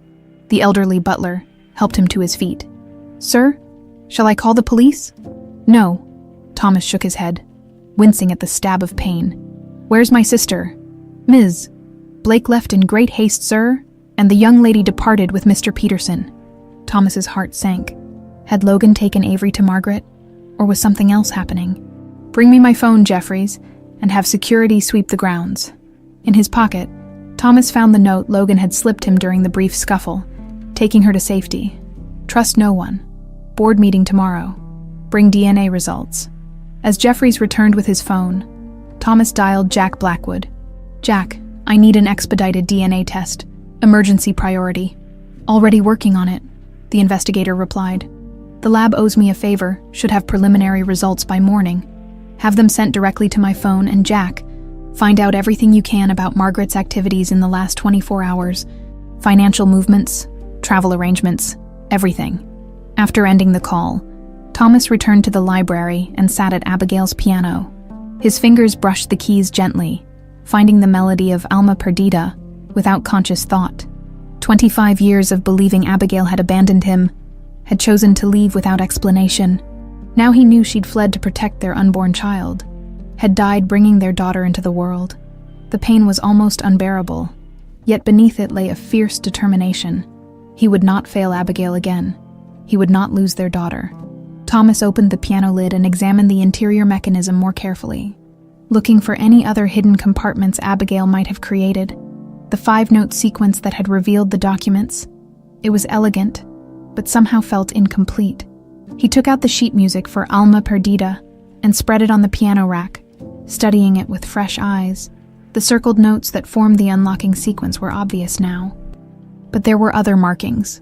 the elderly butler, helped him to his feet. "Sir, shall I call the police?" "No." Thomas shook his head. wincing at the stab of pain. "Where's my sister?" "Ms. Blake left in great haste, sir, and the young lady departed with Mr. Peterson." Thomas's heart sank. Had Logan taken Avery to Margaret, or was something else happening? "Bring me my phone, Jeffries, and have security sweep the grounds." In his pocket, Thomas found the note Logan had slipped him during the brief scuffle, taking her to safety. "Trust no one. Board meeting tomorrow. Bring DNA results." As Jeffries returned with his phone, Thomas dialed Jack Blackwood. "Jack, I need an expedited DNA test. Emergency priority." "Already working on it," the investigator replied. "The lab owes me a favor, should have preliminary results by morning. Have them sent directly to my phone, and Jack, find out everything you can about Margaret's activities in the last 24 hours. Financial movements, travel arrangements, everything." After ending the call, Thomas returned to the library and sat at Abigail's piano. His fingers brushed the keys gently, finding the melody of Alma Perdita without conscious thought. 25 years of believing Abigail had abandoned him, had chosen to leave without explanation. Now he knew she'd fled to protect their unborn child, had died bringing their daughter into the world. The pain was almost unbearable, yet beneath it lay a fierce determination. He would not fail Abigail again. He would not lose their daughter. Thomas opened the piano lid and examined the interior mechanism more carefully, looking for any other hidden compartments Abigail might have created. The 5-note sequence that had revealed the documents. It was elegant, but somehow felt incomplete. He took out the sheet music for Alma Perdita and spread it on the piano rack, studying it with fresh eyes. The circled notes that formed the unlocking sequence were obvious now. But there were other markings,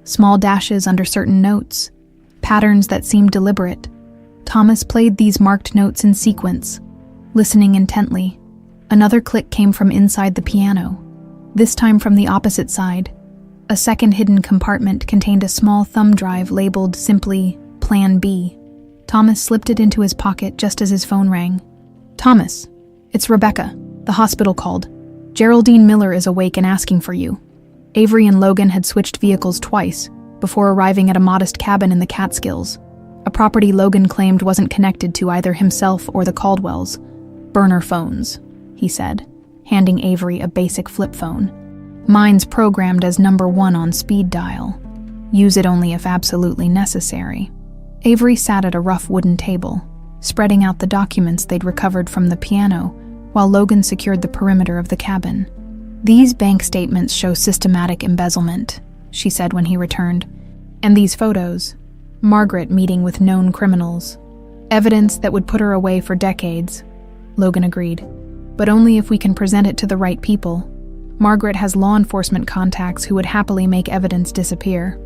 small dashes under certain notes, patterns that seemed deliberate. Thomas played these marked notes in sequence, listening intently. Another click came from inside the piano, this time from the opposite side. A second hidden compartment contained a small thumb drive labeled simply Plan B. Thomas slipped it into his pocket just as his phone rang. "Thomas, it's Rebecca. The hospital called. Geraldine Miller is awake and asking for you." Avery and Logan had switched vehicles twice before arriving at a modest cabin in the Catskills, a property Logan claimed wasn't connected to either himself or the Caldwells. "Burner phones," he said, handing Avery a basic flip phone. "Mine's programmed as number 1 on speed dial. Use it only if absolutely necessary." Avery sat at a rough wooden table, spreading out the documents they'd recovered from the piano, while Logan secured the perimeter of the cabin. "These bank statements show systematic embezzlement," she said when he returned. "And these photos, Margaret meeting with known criminals. Evidence that would put her away for decades." Logan agreed. "But only if we can present it to the right people. Margaret has law enforcement contacts who would happily make evidence disappear.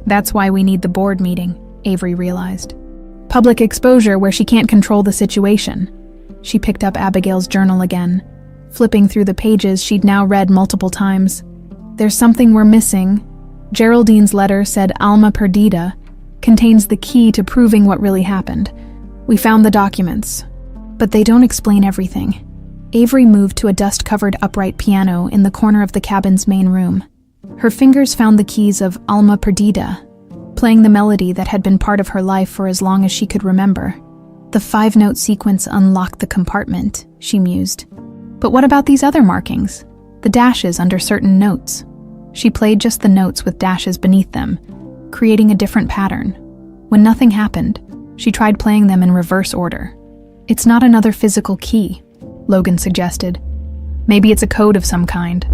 That's why we need the board meeting," Avery realized. "Public exposure where she can't control the situation." She picked up Abigail's journal again, flipping through the pages she'd now read multiple times. "There's something we're missing. Geraldine's letter said Alma Perdita contains the key to proving what really happened. We found the documents, but they don't explain everything." Avery moved to a dust-covered upright piano in the corner of the cabin's main room. Her fingers found the keys of Alma Perdita, playing the melody that had been part of her life for as long as she could remember. The 5-note sequence unlocked the compartment, she mused. But what about these other markings? The dashes under certain notes. She played just the notes with dashes beneath them, creating a different pattern. When nothing happened, she tried playing them in reverse order. "It's not another physical key," Logan suggested. "Maybe it's a code of some kind."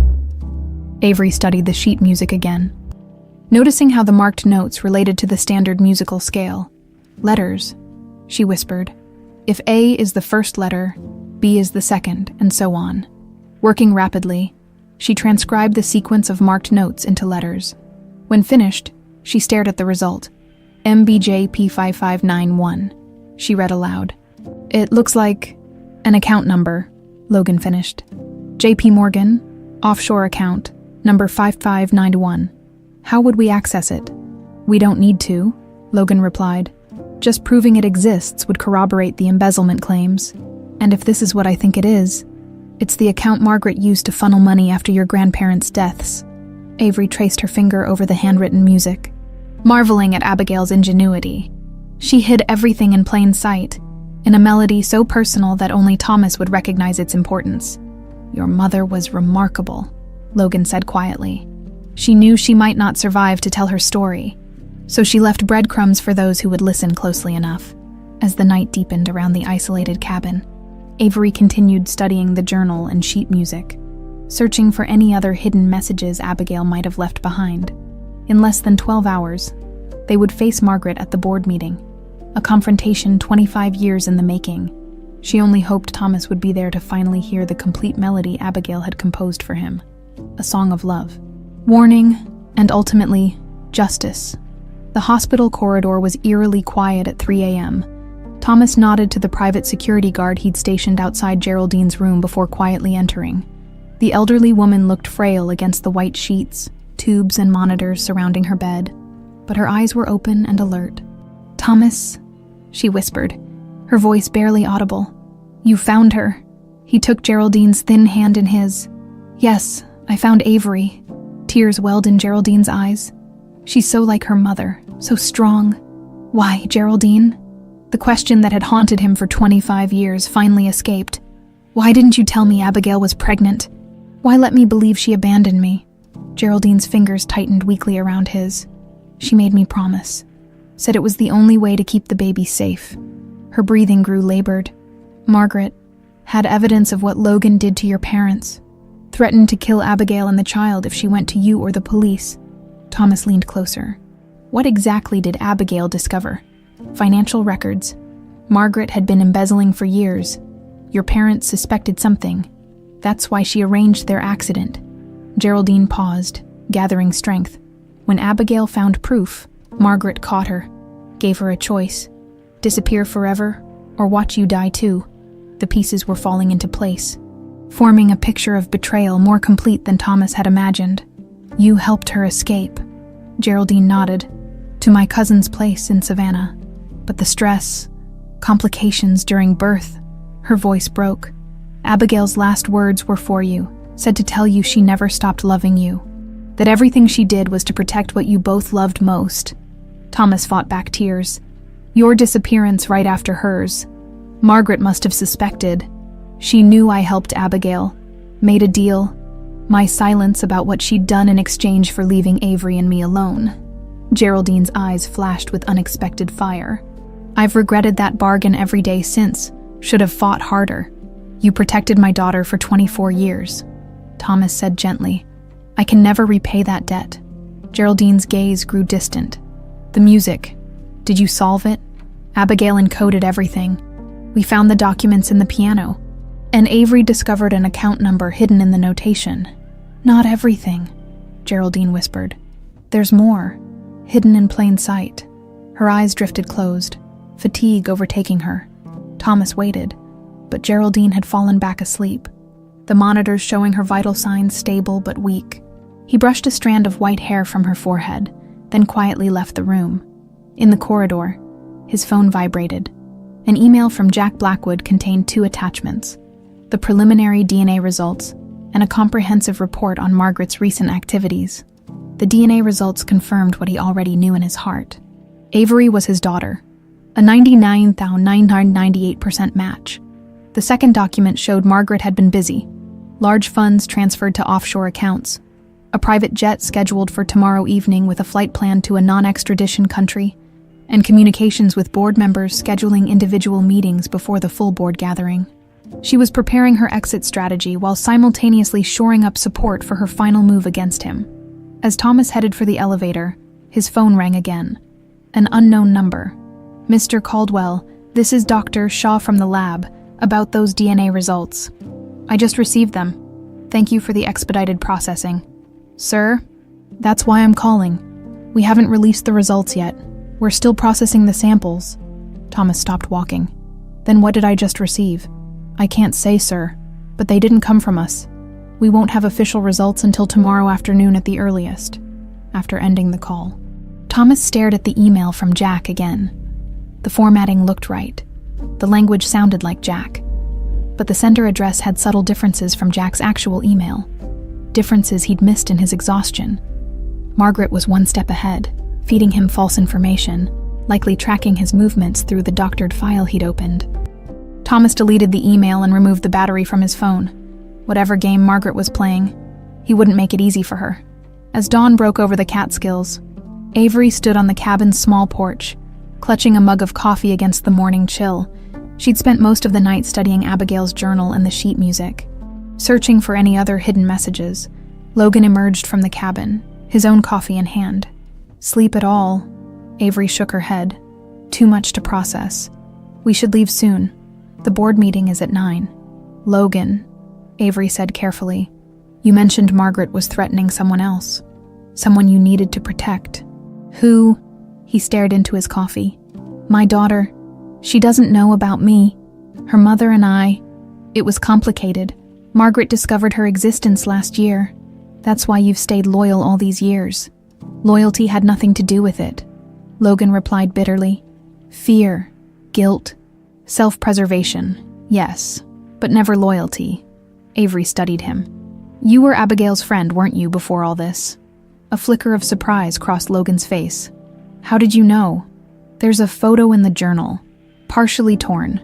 Avery studied the sheet music again, noticing how the marked notes related to the standard musical scale. "Letters," she whispered. "If A is the first letter, B is the second, and so on." Working rapidly, she transcribed the sequence of marked notes into letters. When finished, she stared at the result. "MBJP5591, she read aloud. "It looks like an account number," Logan finished. "JP Morgan, offshore account, number 5591. How would we access it?" "We don't need to," Logan replied. "Just proving it exists would corroborate the embezzlement claims. And if this is what I think it is, it's the account Margaret used to funnel money after your grandparents' deaths." Avery traced her finger over the handwritten music, marveling at Abigail's ingenuity. She hid everything in plain sight, in a melody so personal that only Thomas would recognize its importance. "Your mother was remarkable," Logan said quietly. She knew she might not survive to tell her story, so she left breadcrumbs for those who would listen closely enough. As the night deepened around the isolated cabin, Avery continued studying the journal and sheet music, searching for any other hidden messages Abigail might have left behind. In less than 12 hours, they would face Margaret at the board meeting, a confrontation 25 years in the making. She only hoped Thomas would be there to finally hear the complete melody Abigail had composed for him, a song of love, warning, and ultimately, justice. The hospital corridor was eerily quiet at 3 a.m. Thomas nodded to the private security guard he'd stationed outside Geraldine's room before quietly entering. The elderly woman looked frail against the white sheets, tubes, and monitors surrounding her bed, but her eyes were open and alert. "Thomas," she whispered, her voice barely audible. "You found her." He took Geraldine's thin hand in his. "Yes, I found Avery." Tears welled in Geraldine's eyes. "She's so like her mother, so strong." "Why, Geraldine?" The question that had haunted him for 25 years finally escaped. "Why didn't you tell me Abigail was pregnant? Why let me believe she abandoned me?" Geraldine's fingers tightened weakly around his. "She made me promise. Said it was the only way to keep the baby safe." Her breathing grew labored. "Margaret had evidence of what Logan did to your parents. Threatened to kill Abigail and the child if she went to you or the police." Thomas leaned closer. What exactly did Abigail discover? Financial records. Margaret had been embezzling for years. Your parents suspected something. That's why she arranged their accident. Geraldine paused, gathering strength. When Abigail found proof, Margaret caught her, gave her a choice: disappear forever or watch you die too. The pieces were falling into place, forming a picture of betrayal more complete than Thomas had imagined. "You helped her escape." Geraldine nodded. "To my cousin's place in Savannah. But the stress, complications during birth," her voice broke. "Abigail's last words were for you, said to tell you she never stopped loving you. That everything she did was to protect what you both loved most." Thomas fought back tears. "Your disappearance right after hers. Margaret must have suspected. She knew I helped Abigail, made a deal. My silence about what she'd done in exchange for leaving Avery and me alone." Geraldine's eyes flashed with unexpected fire. "I've regretted that bargain every day since. Should have fought harder. You protected my daughter for 24 years. Thomas said gently. "I can never repay that debt." Geraldine's gaze grew distant. "The music. Did you solve it?" Abigail encoded everything. "We found the documents in the piano, and Avery discovered an account number hidden in the notation." "Not everything," Geraldine whispered. "There's more, hidden in plain sight." Her eyes drifted closed, fatigue overtaking her. Thomas waited, but Geraldine had fallen back asleep, the monitors showing her vital signs stable but weak. He brushed a strand of white hair from her forehead, then quietly left the room. In the corridor, his phone vibrated. An email from Jack Blackwood contained 2 attachments: the preliminary DNA results and a comprehensive report on Margaret's recent activities. The DNA results confirmed what he already knew in his heart. Avery was his daughter, a 99,998% match. The second document showed Margaret had been busy. Large funds transferred to offshore accounts, a private jet scheduled for tomorrow evening with a flight plan to a non-extradition country, and communications with board members scheduling individual meetings before the full board gathering. She was preparing her exit strategy while simultaneously shoring up support for her final move against him. As Thomas headed for the elevator, his phone rang again. An unknown number. "Mr. Caldwell, this is Dr. Shaw from the lab, about those DNA results. I just received them. Thank you for the expedited processing." "Sir, that's why I'm calling. We haven't released the results yet. We're still processing the samples." Thomas stopped walking. "Then what did I just receive?" "I can't say, sir, but they didn't come from us. We won't have official results until tomorrow afternoon at the earliest." After ending the call, Thomas stared at the email from Jack again. The formatting looked right. The language sounded like Jack. But the sender address had subtle differences from Jack's actual email. Differences he'd missed in his exhaustion. Margaret was one step ahead, feeding him false information, likely tracking his movements through the doctored file he'd opened. Thomas deleted the email and removed the battery from his phone. Whatever game Margaret was playing, he wouldn't make it easy for her. As dawn broke over the Catskills, Avery stood on the cabin's small porch, clutching a mug of coffee against the morning chill. She'd spent most of the night studying Abigail's journal and the sheet music. Searching for any other hidden messages, Logan emerged from the cabin, his own coffee in hand. Sleep at all? Avery shook her head. Too much to process. We should leave soon. The board meeting is at 9. Logan, Avery said carefully, you mentioned Margaret was threatening someone else. Someone you needed to protect. Who? He stared into his coffee. My daughter. She doesn't know about me. Her mother and I. It was complicated. Margaret discovered her existence last year. That's why you've stayed loyal all these years. Loyalty had nothing to do with it. Logan replied bitterly. Fear, guilt, self-preservation, yes, but never loyalty. Avery studied him. You were Abigail's friend, weren't you, before all this? A flicker of surprise crossed Logan's face. How did you know? There's a photo in the journal, partially torn,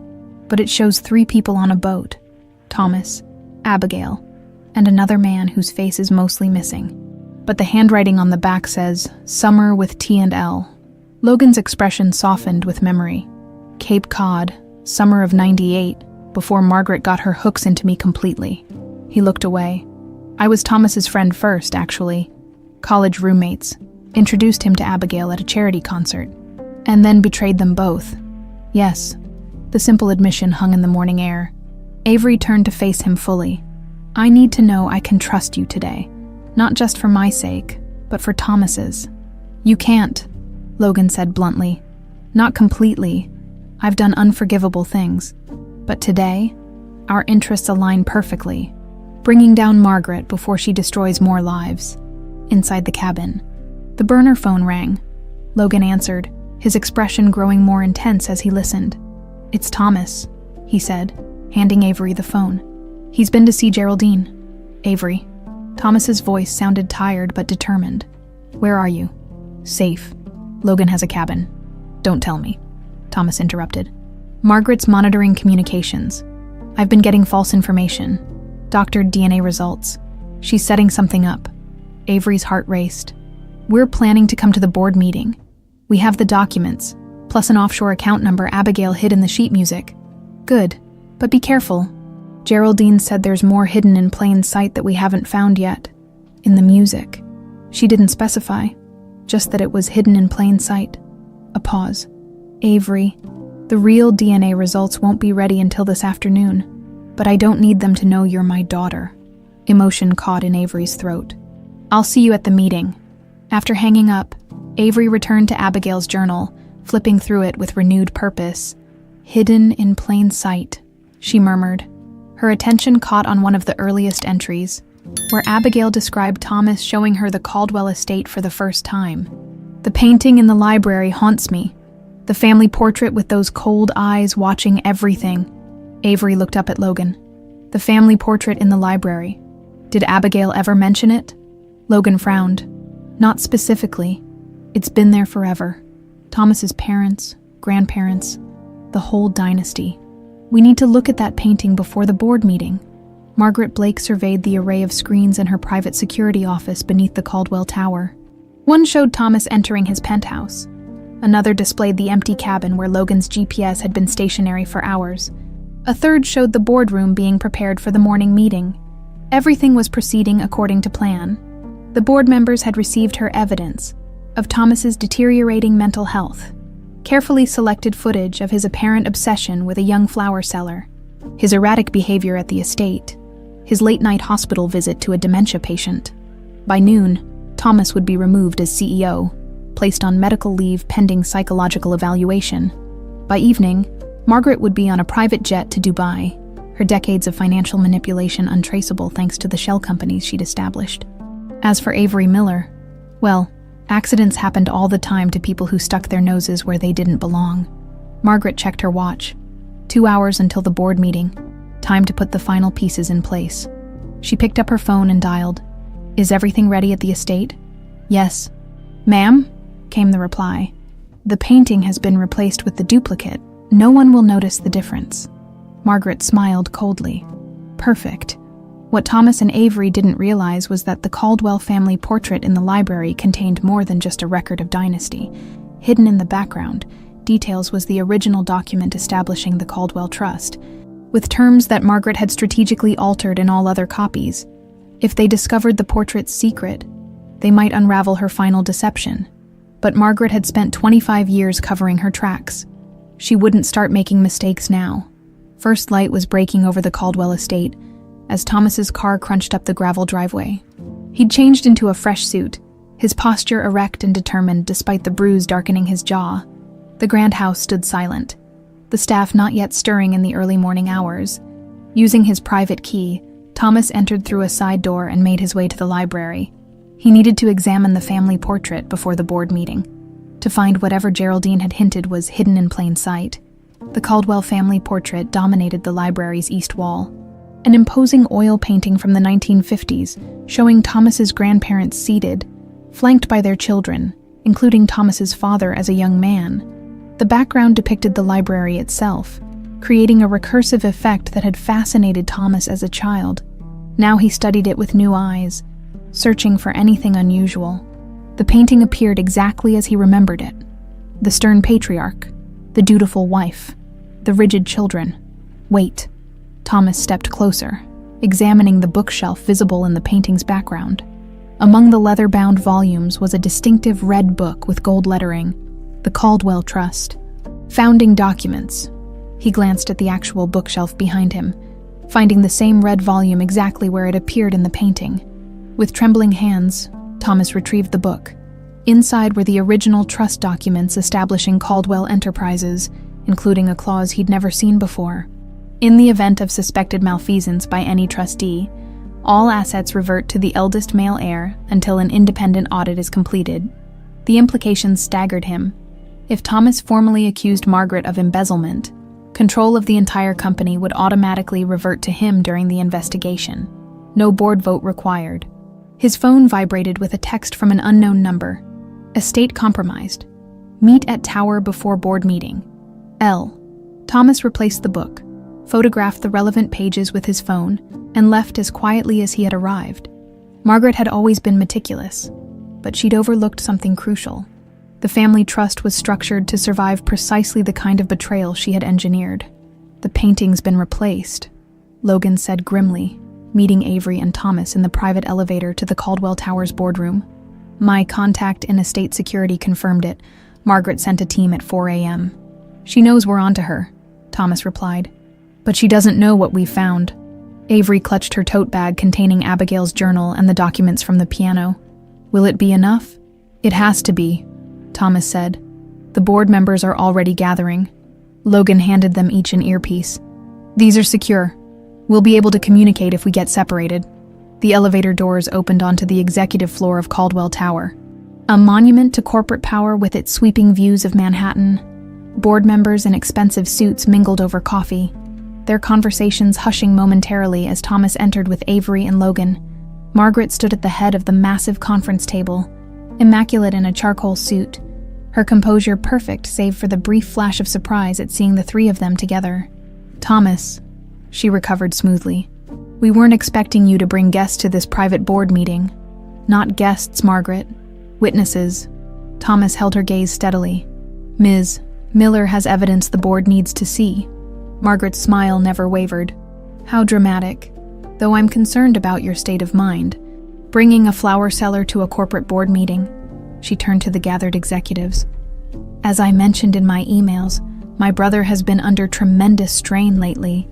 but it shows 3 people on a boat. Thomas, Abigail, and another man whose face is mostly missing. But the handwriting on the back says, Summer with T and L. Logan's expression softened with memory. Cape Cod, summer of 98, before Margaret got her hooks into me completely. He looked away. I was Thomas's friend first, actually. College roommates. Introduced him to Abigail at a charity concert. And then betrayed them both. Yes. The simple admission hung in the morning air. Avery turned to face him fully. I need to know I can trust you today. Not just for my sake, but for Thomas's. You can't, Logan said bluntly. Not completely. I've done unforgivable things. But today, our interests align perfectly, bringing down Margaret before she destroys more lives. Inside the cabin, the burner phone rang. Logan answered, his expression growing more intense as he listened. It's Thomas, he said, handing Avery the phone. He's been to see Geraldine. Avery. Thomas's voice sounded tired but determined. Where are you? Safe. Logan has a cabin. Don't tell me. Thomas interrupted. Margaret's monitoring communications. I've been getting false information. Doctored DNA results. She's setting something up. Avery's heart raced. We're planning to come to the board meeting. We have the documents, plus an offshore account number Abigail hid in the sheet music. Good, but be careful. Geraldine said there's more hidden in plain sight that we haven't found yet. In the music. She didn't specify, just that it was hidden in plain sight. A pause. Avery, the real DNA results won't be ready until this afternoon, but I don't need them to know you're my daughter. Emotion caught in Avery's throat. I'll see you at the meeting. After hanging up, Avery returned to Abigail's journal, flipping through it with renewed purpose. Hidden in plain sight, she murmured. Her attention caught on one of the earliest entries, where Abigail described Thomas showing her the Caldwell estate for the first time. The painting in the library haunts me. The family portrait with those cold eyes watching everything. Avery looked up at Logan. The family portrait in the library. Did Abigail ever mention it? Logan frowned. Not specifically. It's been there forever. Thomas's parents, grandparents, the whole dynasty. We need to look at that painting before the board meeting. Margaret Blake surveyed the array of screens in her private security office beneath the Caldwell Tower. One showed Thomas entering his penthouse. Another displayed the empty cabin where Logan's GPS had been stationary for hours. A third showed the boardroom being prepared for the morning meeting. Everything was proceeding according to plan. The board members had received her evidence of Thomas's deteriorating mental health, carefully selected footage of his apparent obsession with a young flower seller, his erratic behavior at the estate, his late-night hospital visit to a dementia patient. By noon, Thomas would be removed as CEO, placed on medical leave pending psychological evaluation. By evening, Margaret would be on a private jet to Dubai, her decades of financial manipulation untraceable thanks to the shell companies she'd established. As for Avery Miller, well, accidents happened all the time to people who stuck their noses where they didn't belong. Margaret checked her watch. 2 hours until the board meeting. Time to put the final pieces in place. She picked up her phone and dialed. Is everything ready at the estate? Yes. Ma'am? Came the reply. The painting has been replaced with the duplicate. No one will notice the difference. Margaret smiled coldly. Perfect. What Thomas and Avery didn't realize was that the Caldwell family portrait in the library contained more than just a record of dynasty. Hidden in the background, details was the original document establishing the Caldwell Trust, with terms that Margaret had strategically altered in all other copies. If they discovered the portrait's secret, they might unravel her final deception. But Margaret had spent 25 years covering her tracks. She wouldn't start making mistakes now. First light was breaking over the Caldwell estate as Thomas's car crunched up the gravel driveway. He'd changed into a fresh suit, his posture erect and determined despite the bruise darkening his jaw. The grand house stood silent, the staff not yet stirring in the early morning hours. Using his private key, Thomas entered through a side door and made his way to the library. He needed to examine the family portrait before the board meeting, to find whatever Geraldine had hinted was hidden in plain sight. The Caldwell family portrait dominated the library's east wall, an imposing oil painting from the 1950s showing Thomas's grandparents seated, flanked by their children, including Thomas's father as a young man. The background depicted the library itself, creating a recursive effect that had fascinated Thomas as a child. Now he studied it with new eyes, searching for anything unusual. The painting appeared exactly as he remembered it. The stern patriarch, the dutiful wife, the rigid children. Wait. Thomas stepped closer, examining the bookshelf visible in the painting's background. Among the leather-bound volumes was a distinctive red book with gold lettering, the Caldwell Trust. Founding documents. He glanced at the actual bookshelf behind him, finding the same red volume exactly where it appeared in the painting. With trembling hands, Thomas retrieved the book. Inside were the original trust documents establishing Caldwell Enterprises, including a clause he'd never seen before. In the event of suspected malfeasance by any trustee, all assets revert to the eldest male heir until an independent audit is completed. The implications staggered him. If Thomas formally accused Margaret of embezzlement, control of the entire company would automatically revert to him during the investigation. No board vote required. His phone vibrated with a text from an unknown number. Estate compromised. Meet at tower before board meeting. L. Thomas replaced the book, photographed the relevant pages with his phone, and left as quietly as he had arrived. Margaret had always been meticulous, but she'd overlooked something crucial. The family trust was structured to survive precisely the kind of betrayal she had engineered. The painting's been replaced, Logan said grimly, meeting Avery and Thomas in the private elevator to the Caldwell Towers boardroom. My contact in estate security confirmed it. Margaret sent a team at 4 a.m. She knows we're onto her, Thomas replied. But she doesn't know what we found. Avery clutched her tote bag containing Abigail's journal and the documents from the piano. Will it be enough? It has to be, Thomas said. The board members are already gathering. Logan handed them each an earpiece. These are secure. We'll be able to communicate if we get separated. The elevator doors opened onto the executive floor of Caldwell Tower, a monument to corporate power with its sweeping views of Manhattan. Board members in expensive suits mingled over coffee, their conversations hushing momentarily as Thomas entered with Avery and Logan. Margaret stood at the head of the massive conference table, immaculate in a charcoal suit, her composure perfect save for the brief flash of surprise at seeing the three of them together. Thomas, she recovered smoothly. We weren't expecting you to bring guests to this private board meeting. Not guests, Margaret. Witnesses. Thomas held her gaze steadily. Ms. Miller has evidence the board needs to see. Margaret's smile never wavered. How dramatic. Though I'm concerned about your state of mind. Bringing a flower seller to a corporate board meeting. She turned to the gathered executives. As I mentioned in my emails, my brother has been under tremendous strain lately.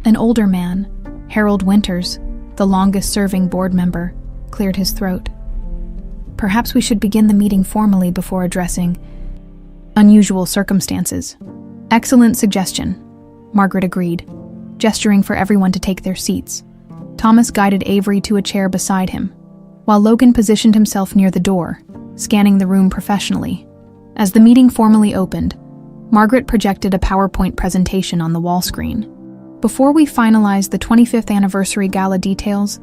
An older man, Harold Winters, the longest-serving board member, cleared his throat. Perhaps we should begin the meeting formally before addressing unusual circumstances. Excellent suggestion, Margaret agreed, gesturing for everyone to take their seats. Thomas guided Avery to a chair beside him, while Logan positioned himself near the door, scanning the room professionally. As the meeting formally opened, Margaret projected a PowerPoint presentation on the wall screen. Before we finalize the 25th anniversary gala details,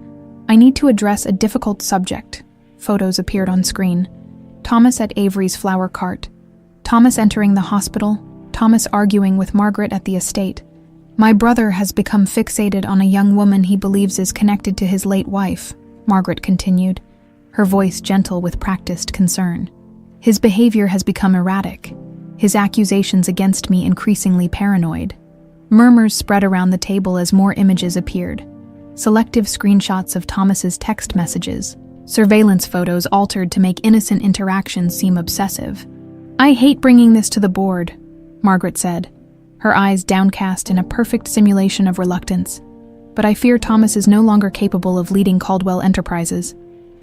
I need to address a difficult subject. Photos appeared on screen. Thomas at Avery's flower cart. Thomas entering the hospital. Thomas arguing with Margaret at the estate. My brother has become fixated on a young woman he believes is connected to his late wife, Margaret continued, her voice gentle with practiced concern. His behavior has become erratic, his accusations against me increasingly paranoid. Murmurs spread around the table as more images appeared. Selective screenshots of Thomas's text messages, surveillance photos altered to make innocent interactions seem obsessive. I hate bringing this to the board, Margaret said, her eyes downcast in a perfect simulation of reluctance. But I fear Thomas is no longer capable of leading Caldwell Enterprises.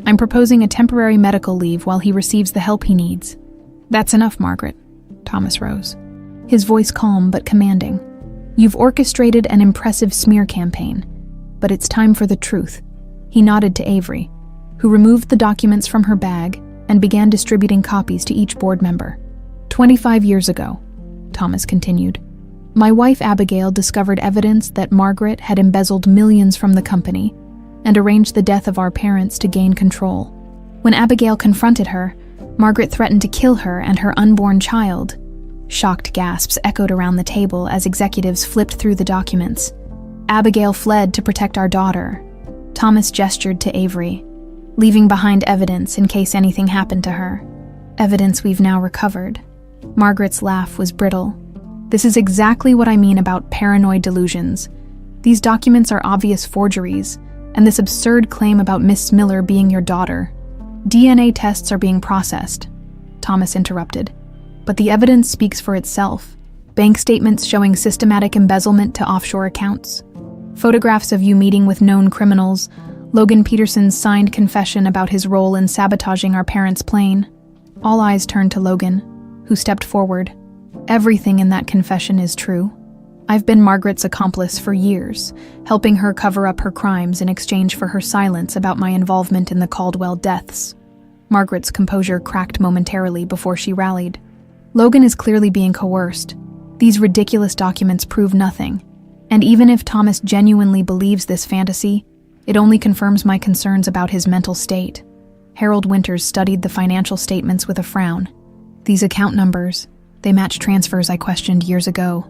I'm proposing a temporary medical leave while he receives the help he needs. That's enough, Margaret. Thomas rose, his voice calm but commanding. You've orchestrated an impressive smear campaign, but it's time for the truth. He nodded to Avery, who removed the documents from her bag and began distributing copies to each board member. 25 years ago, Thomas continued, my wife Abigail discovered evidence that Margaret had embezzled millions from the company and arranged the death of our parents to gain control. When Abigail confronted her, Margaret threatened to kill her and her unborn child. Shocked gasps echoed around the table as executives flipped through the documents. Abigail fled to protect our daughter. Thomas gestured to Avery, leaving behind evidence in case anything happened to her. Evidence we've now recovered. Margaret's laugh was brittle. This is exactly what I mean about paranoid delusions. These documents are obvious forgeries, and this absurd claim about Miss Miller being your daughter. DNA tests are being processed, Thomas interrupted. But the evidence speaks for itself. Bank statements showing systematic embezzlement to offshore accounts. Photographs of you meeting with known criminals. Logan Peterson's signed confession about his role in sabotaging our parents' plane. All eyes turned to Logan, who stepped forward. Everything in that confession is true. I've been Margaret's accomplice for years, helping her cover up her crimes in exchange for her silence about my involvement in the Caldwell deaths. Margaret's composure cracked momentarily before she rallied. Logan is clearly being coerced. These ridiculous documents prove nothing. And even if Thomas genuinely believes this fantasy, it only confirms my concerns about his mental state. Harold Winters studied the financial statements with a frown. These account numbers, they match transfers I questioned years ago.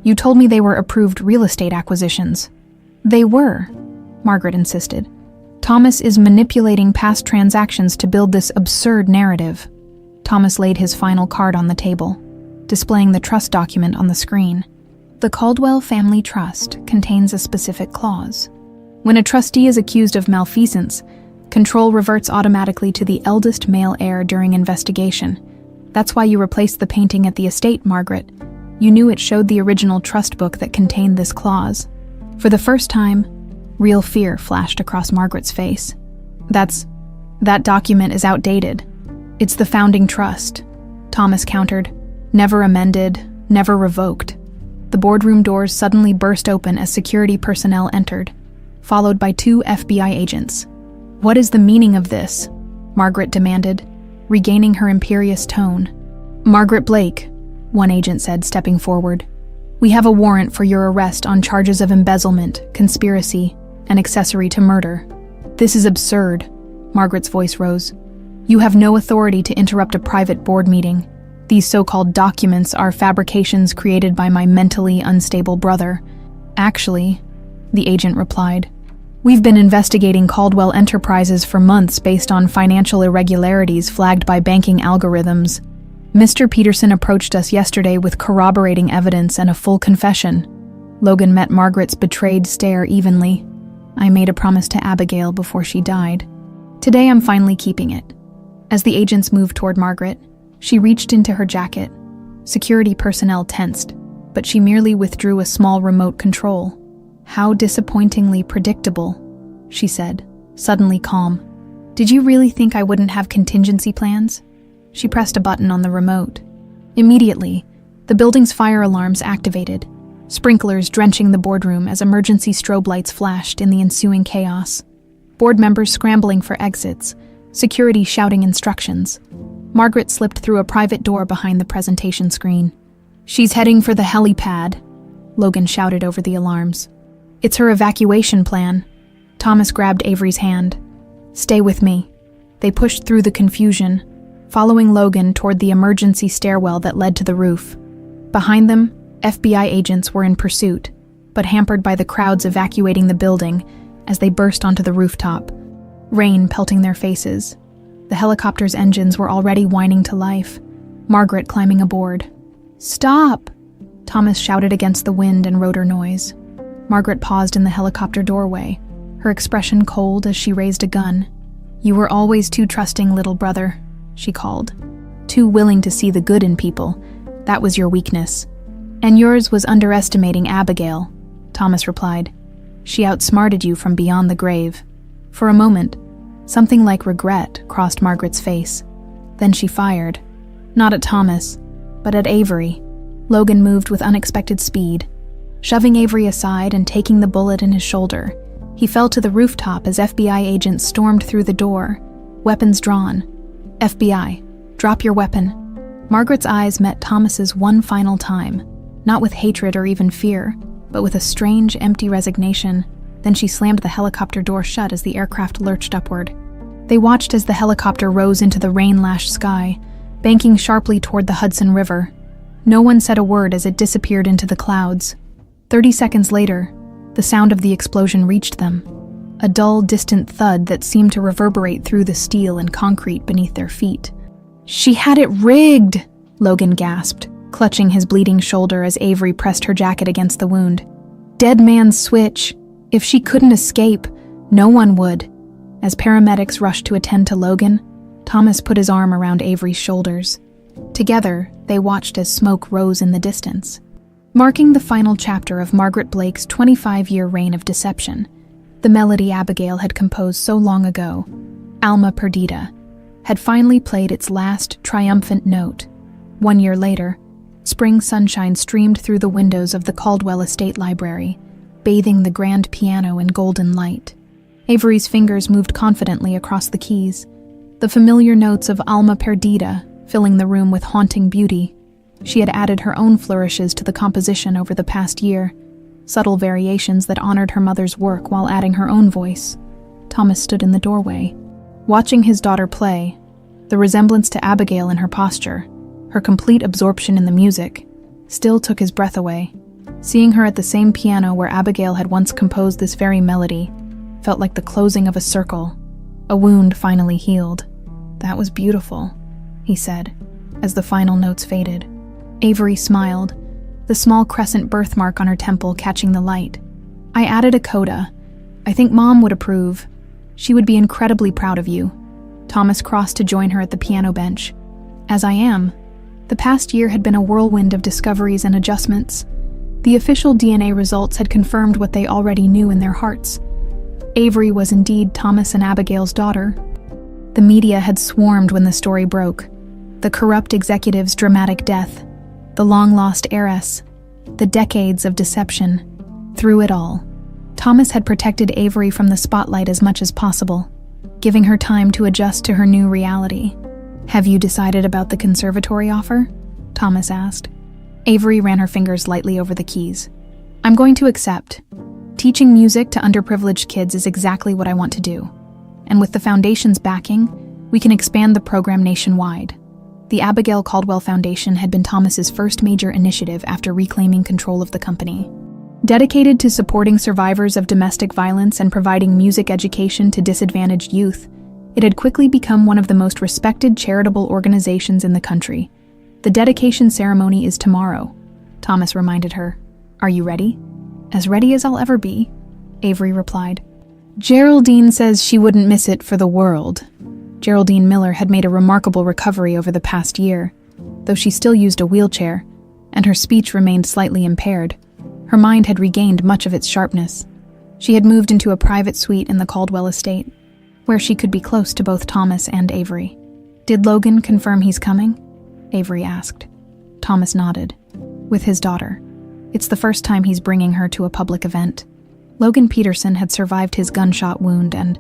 You told me they were approved real estate acquisitions. They were, Margaret insisted. Thomas is manipulating past transactions to build this absurd narrative. Thomas laid his final card on the table, displaying the trust document on the screen. The Caldwell Family Trust contains a specific clause. When a trustee is accused of malfeasance, control reverts automatically to the eldest male heir during investigation. That's why you replaced the painting at the estate, Margaret. You knew it showed the original trust book that contained this clause. For the first time, real fear flashed across Margaret's face. That document is outdated. It's the founding trust, Thomas countered. Never amended, never revoked. The boardroom doors suddenly burst open as security personnel entered, followed by 2 FBI agents. What is the meaning of this? Margaret demanded, regaining her imperious tone. Margaret Blake, one agent said, stepping forward. We have a warrant for your arrest on charges of embezzlement, conspiracy, and accessory to murder. This is absurd, Margaret's voice rose. You have no authority to interrupt a private board meeting. These so-called documents are fabrications created by my mentally unstable brother. Actually, the agent replied, we've been investigating Caldwell Enterprises for months based on financial irregularities flagged by banking algorithms. Mr. Peterson approached us yesterday with corroborating evidence and a full confession. Logan met Margaret's betrayed stare evenly. I made a promise to Abigail before she died. Today I'm finally keeping it. As the agents moved toward Margaret, she reached into her jacket. Security personnel tensed, but she merely withdrew a small remote control. How disappointingly predictable, she said, suddenly calm. Did you really think I wouldn't have contingency plans? She pressed a button on the remote. Immediately, the building's fire alarms activated, sprinklers drenching the boardroom as emergency strobe lights flashed in the ensuing chaos. Board members scrambling for exits, security shouting instructions. Margaret slipped through a private door behind the presentation screen. She's heading for the helipad, Logan shouted over the alarms. It's her evacuation plan. Thomas grabbed Avery's hand. Stay with me. They pushed through the confusion, following Logan toward the emergency stairwell that led to the roof. Behind them, FBI agents were in pursuit, but hampered by the crowds evacuating the building as they burst onto the rooftop, rain pelting their faces. The helicopter's engines were already whining to life, Margaret climbing aboard. "Stop!" Thomas shouted against the wind and rotor noise. Margaret paused in the helicopter doorway, her expression cold as she raised a gun. "You were always too trusting, little brother," she called. "Too willing to see the good in people. That was your weakness. And yours was underestimating Abigail," Thomas replied. "She outsmarted you from beyond the grave." For a moment, something like regret crossed Margaret's face. Then she fired. Not at Thomas, but at Avery. Logan moved with unexpected speed. Shoving Avery aside and taking the bullet in his shoulder, he fell to the rooftop as FBI agents stormed through the door, weapons drawn. "FBI, drop your weapon." Margaret's eyes met Thomas's one final time, not with hatred or even fear, but with a strange, empty resignation. Then she slammed the helicopter door shut as the aircraft lurched upward. They watched as the helicopter rose into the rain-lashed sky, banking sharply toward the Hudson River. No one said a word as it disappeared into the clouds. 30 seconds later, the sound of the explosion reached them. A dull, distant thud that seemed to reverberate through the steel and concrete beneath their feet. "She had it rigged!" Logan gasped, clutching his bleeding shoulder as Avery pressed her jacket against the wound. "Dead man's switch. If she couldn't escape, no one would." As paramedics rushed to attend to Logan, Thomas put his arm around Avery's shoulders. Together, they watched as smoke rose in the distance. Marking the final chapter of Margaret Blake's 25-year reign of deception, the melody Abigail had composed so long ago, Alma Perdita, had finally played its last triumphant note. 1 year later, spring sunshine streamed through the windows of the Caldwell Estate Library, bathing the grand piano in golden light. Avery's fingers moved confidently across the keys, the familiar notes of Alma Perdita filling the room with haunting beauty. She had added her own flourishes to the composition over the past year, subtle variations that honored her mother's work while adding her own voice. Thomas stood in the doorway, watching his daughter play. The resemblance to Abigail in her posture, her complete absorption in the music, still took his breath away. Seeing her at the same piano where Abigail had once composed this very melody felt like the closing of a circle, a wound finally healed. "That was beautiful," he said, as the final notes faded. Avery smiled, the small crescent birthmark on her temple catching the light. "I added a coda. I think Mom would approve. She would be incredibly proud of you." Thomas crossed to join her at the piano bench. "As I am." The past year had been a whirlwind of discoveries and adjustments. The official DNA results had confirmed what they already knew in their hearts. Avery was indeed Thomas and Abigail's daughter. The media had swarmed when the story broke. The corrupt executive's dramatic death, the long-lost heiress, the decades of deception. Through it all, Thomas had protected Avery from the spotlight as much as possible, giving her time to adjust to her new reality. "Have you decided about the conservatory offer?" Thomas asked. Avery ran her fingers lightly over the keys. "I'm going to accept. Teaching music to underprivileged kids is exactly what I want to do. And with the Foundation's backing, we can expand the program nationwide." The Abigail Caldwell Foundation had been Thomas's first major initiative after reclaiming control of the company. Dedicated to supporting survivors of domestic violence and providing music education to disadvantaged youth, it had quickly become one of the most respected charitable organizations in the country. "The dedication ceremony is tomorrow," Thomas reminded her. "Are you ready?" "As ready as I'll ever be," Avery replied. "Geraldine says she wouldn't miss it for the world." Geraldine Miller had made a remarkable recovery over the past year, though she still used a wheelchair, and her speech remained slightly impaired. Her mind had regained much of its sharpness. She had moved into a private suite in the Caldwell estate, where she could be close to both Thomas and Avery. "Did Logan confirm he's coming?" Avery asked. Thomas nodded. "With his daughter. It's the first time he's bringing her to a public event. Logan Peterson had survived his gunshot wound and,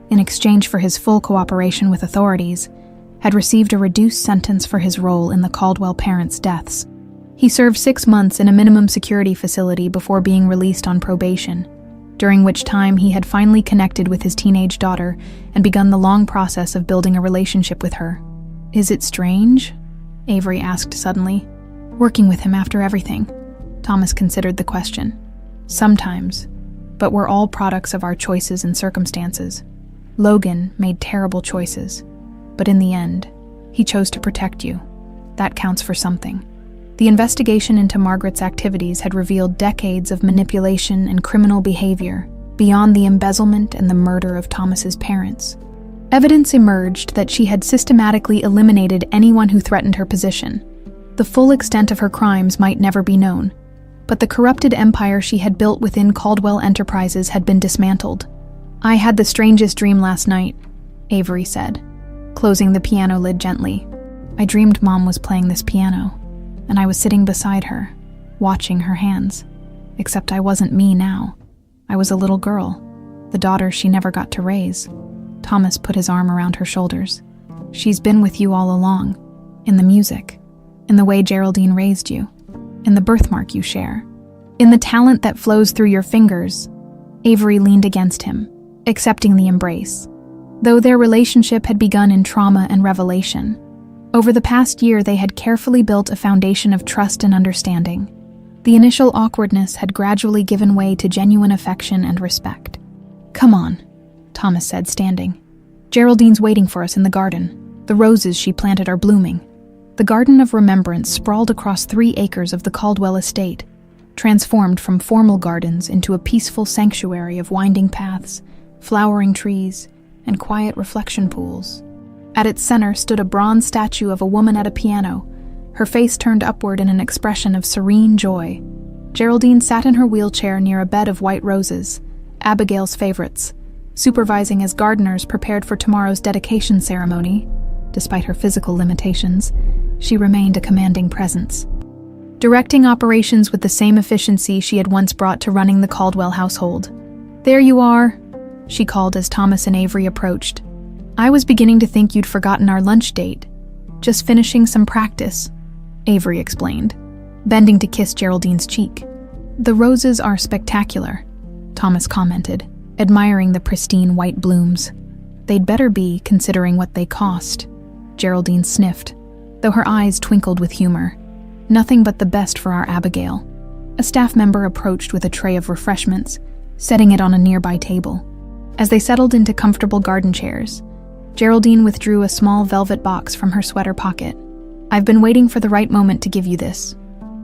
in exchange for his full cooperation with authorities, had received a reduced sentence for his role in the Caldwell parents' deaths. He served 6 months in a minimum security facility before being released on probation, during which time he had finally connected with his teenage daughter and begun the long process of building a relationship with her. "Is it strange?" Avery asked suddenly. "Working with him after everything." Thomas considered the question. Sometimes, but we're all products of our choices and circumstances. Logan made terrible choices, but in the end, he chose to protect you. That counts for something. The investigation into Margaret's activities had revealed decades of manipulation and criminal behavior beyond the embezzlement and the murder of Thomas's parents. Evidence emerged that she had systematically eliminated anyone who threatened her position. The full extent of her crimes might never be known, but the corrupted empire she had built within Caldwell Enterprises had been dismantled. "I had the strangest dream last night," Avery said, closing the piano lid gently. "I dreamed Mom was playing this piano, and I was sitting beside her, watching her hands. Except I wasn't me now. I was a little girl, the daughter she never got to raise." Thomas put his arm around her shoulders. "She's been with you all along, in the music, in the way Geraldine raised you, in the birthmark you share, in the talent that flows through your fingers." Avery leaned against him, accepting the embrace. Though their relationship had begun in trauma and revelation, over the past year they had carefully built a foundation of trust and understanding. The initial awkwardness had gradually given way to genuine affection and respect. "Come on," Thomas said, standing. "Geraldine's waiting for us in the garden. The roses she planted are blooming." The Garden of Remembrance sprawled across 3 acres of the Caldwell estate, transformed from formal gardens into a peaceful sanctuary of winding paths, flowering trees, and quiet reflection pools. At its center stood a bronze statue of a woman at a piano, her face turned upward in an expression of serene joy. Geraldine sat in her wheelchair near a bed of white roses, Abigail's favorites, supervising as gardeners prepared for tomorrow's dedication ceremony. Despite her physical limitations, she remained a commanding presence, directing operations with the same efficiency she had once brought to running the Caldwell household. "There you are," she called as Thomas and Avery approached. "I was beginning to think you'd forgotten our lunch date. Just finishing some practice," Avery explained, bending to kiss Geraldine's cheek. "The roses are spectacular," Thomas commented, admiring the pristine white blooms. "They'd better be, considering what they cost." Geraldine sniffed, though her eyes twinkled with humor. "Nothing but the best for our Abigail." A staff member approached with a tray of refreshments, setting it on a nearby table. As they settled into comfortable garden chairs, Geraldine withdrew a small velvet box from her sweater pocket. "I've been waiting for the right moment to give you this,"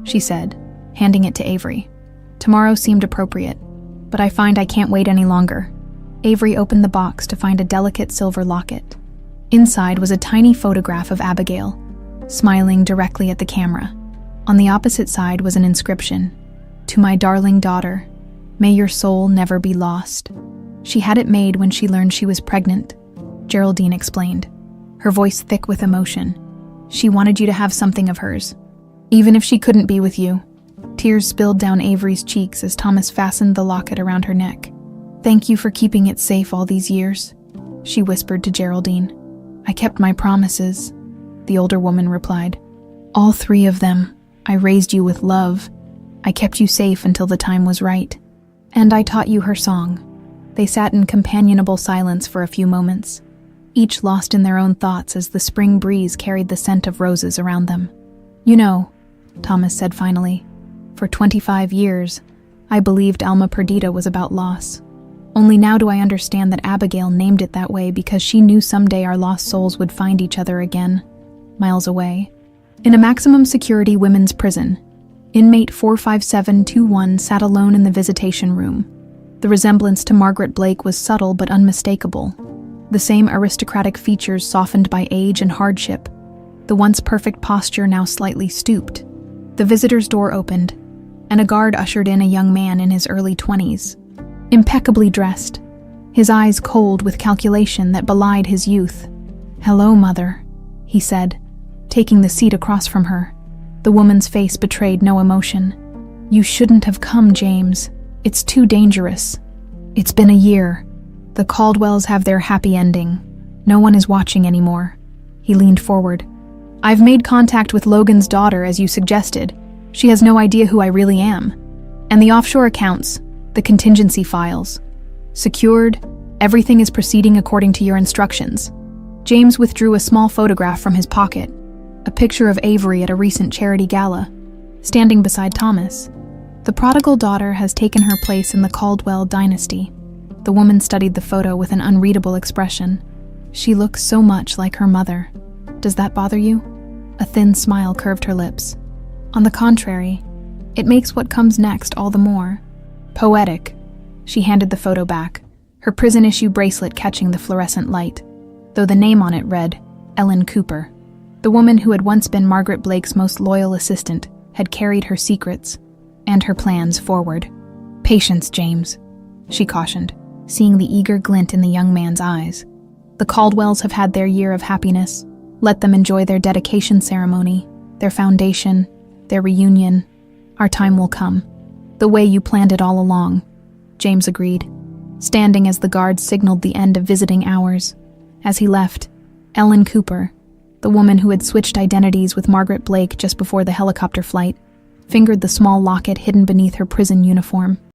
she said, handing it to Avery. "Tomorrow seemed appropriate, but I find I can't wait any longer." Avery opened the box to find a delicate silver locket. Inside was a tiny photograph of Abigail, smiling directly at the camera. On the opposite side was an inscription, "To my darling daughter, may your soul never be lost." She had it made when she learned she was pregnant, Geraldine explained, her voice thick with emotion. "She wanted you to have something of hers, even if she couldn't be with you." Tears spilled down Avery's cheeks as Thomas fastened the locket around her neck. "Thank you for keeping it safe all these years," she whispered to Geraldine. "I kept my promises," the older woman replied. "All 3 of them. I raised you with love. I kept you safe until the time was right. And I taught you her song." They sat in companionable silence for a few moments, each lost in their own thoughts as the spring breeze carried the scent of roses around them. "You know," Thomas said finally, "for 25 years, I believed Alma Perdita was about loss. Only now do I understand that Abigail named it that way because she knew someday our lost souls would find each other again, miles away." In a maximum security women's prison, inmate 45721 sat alone in the visitation room. The resemblance to Margaret Blake was subtle but unmistakable. The same aristocratic features softened by age and hardship, the once perfect posture now slightly stooped. The visitor's door opened, and a guard ushered in a young man in his early 20s. Impeccably dressed, his eyes cold with calculation that belied his youth. "Hello, Mother," he said, taking the seat across from her. The woman's face betrayed no emotion. "You shouldn't have come, James. It's too dangerous. It's been a year. The Caldwells have their happy ending. No one is watching anymore." He leaned forward. "I've made contact with Logan's daughter, as you suggested. She has no idea who I really am. And the offshore accounts, the contingency files. Secured, everything is proceeding according to your instructions." James withdrew a small photograph from his pocket, a picture of Avery at a recent charity gala, standing beside Thomas. The prodigal daughter has taken her place in the Caldwell dynasty. The woman studied the photo with an unreadable expression. She looks so much like her mother. Does that bother you? A thin smile curved her lips. On the contrary, it makes what comes next all the more poetic. She handed the photo back, her prison-issue bracelet catching the fluorescent light, though the name on it read, Ellen Cooper. The woman who had once been Margaret Blake's most loyal assistant had carried her secrets and her plans forward. Patience, James, she cautioned, seeing the eager glint in the young man's eyes. The Caldwells have had their year of happiness. Let them enjoy their dedication ceremony, their foundation, their reunion. Our time will come. The way you planned it all along, James agreed, standing as the guard signaled the end of visiting hours. As he left, Ellen Cooper, the woman who had switched identities with Margaret Blake just before the helicopter flight, fingered the small locket hidden beneath her prison uniform.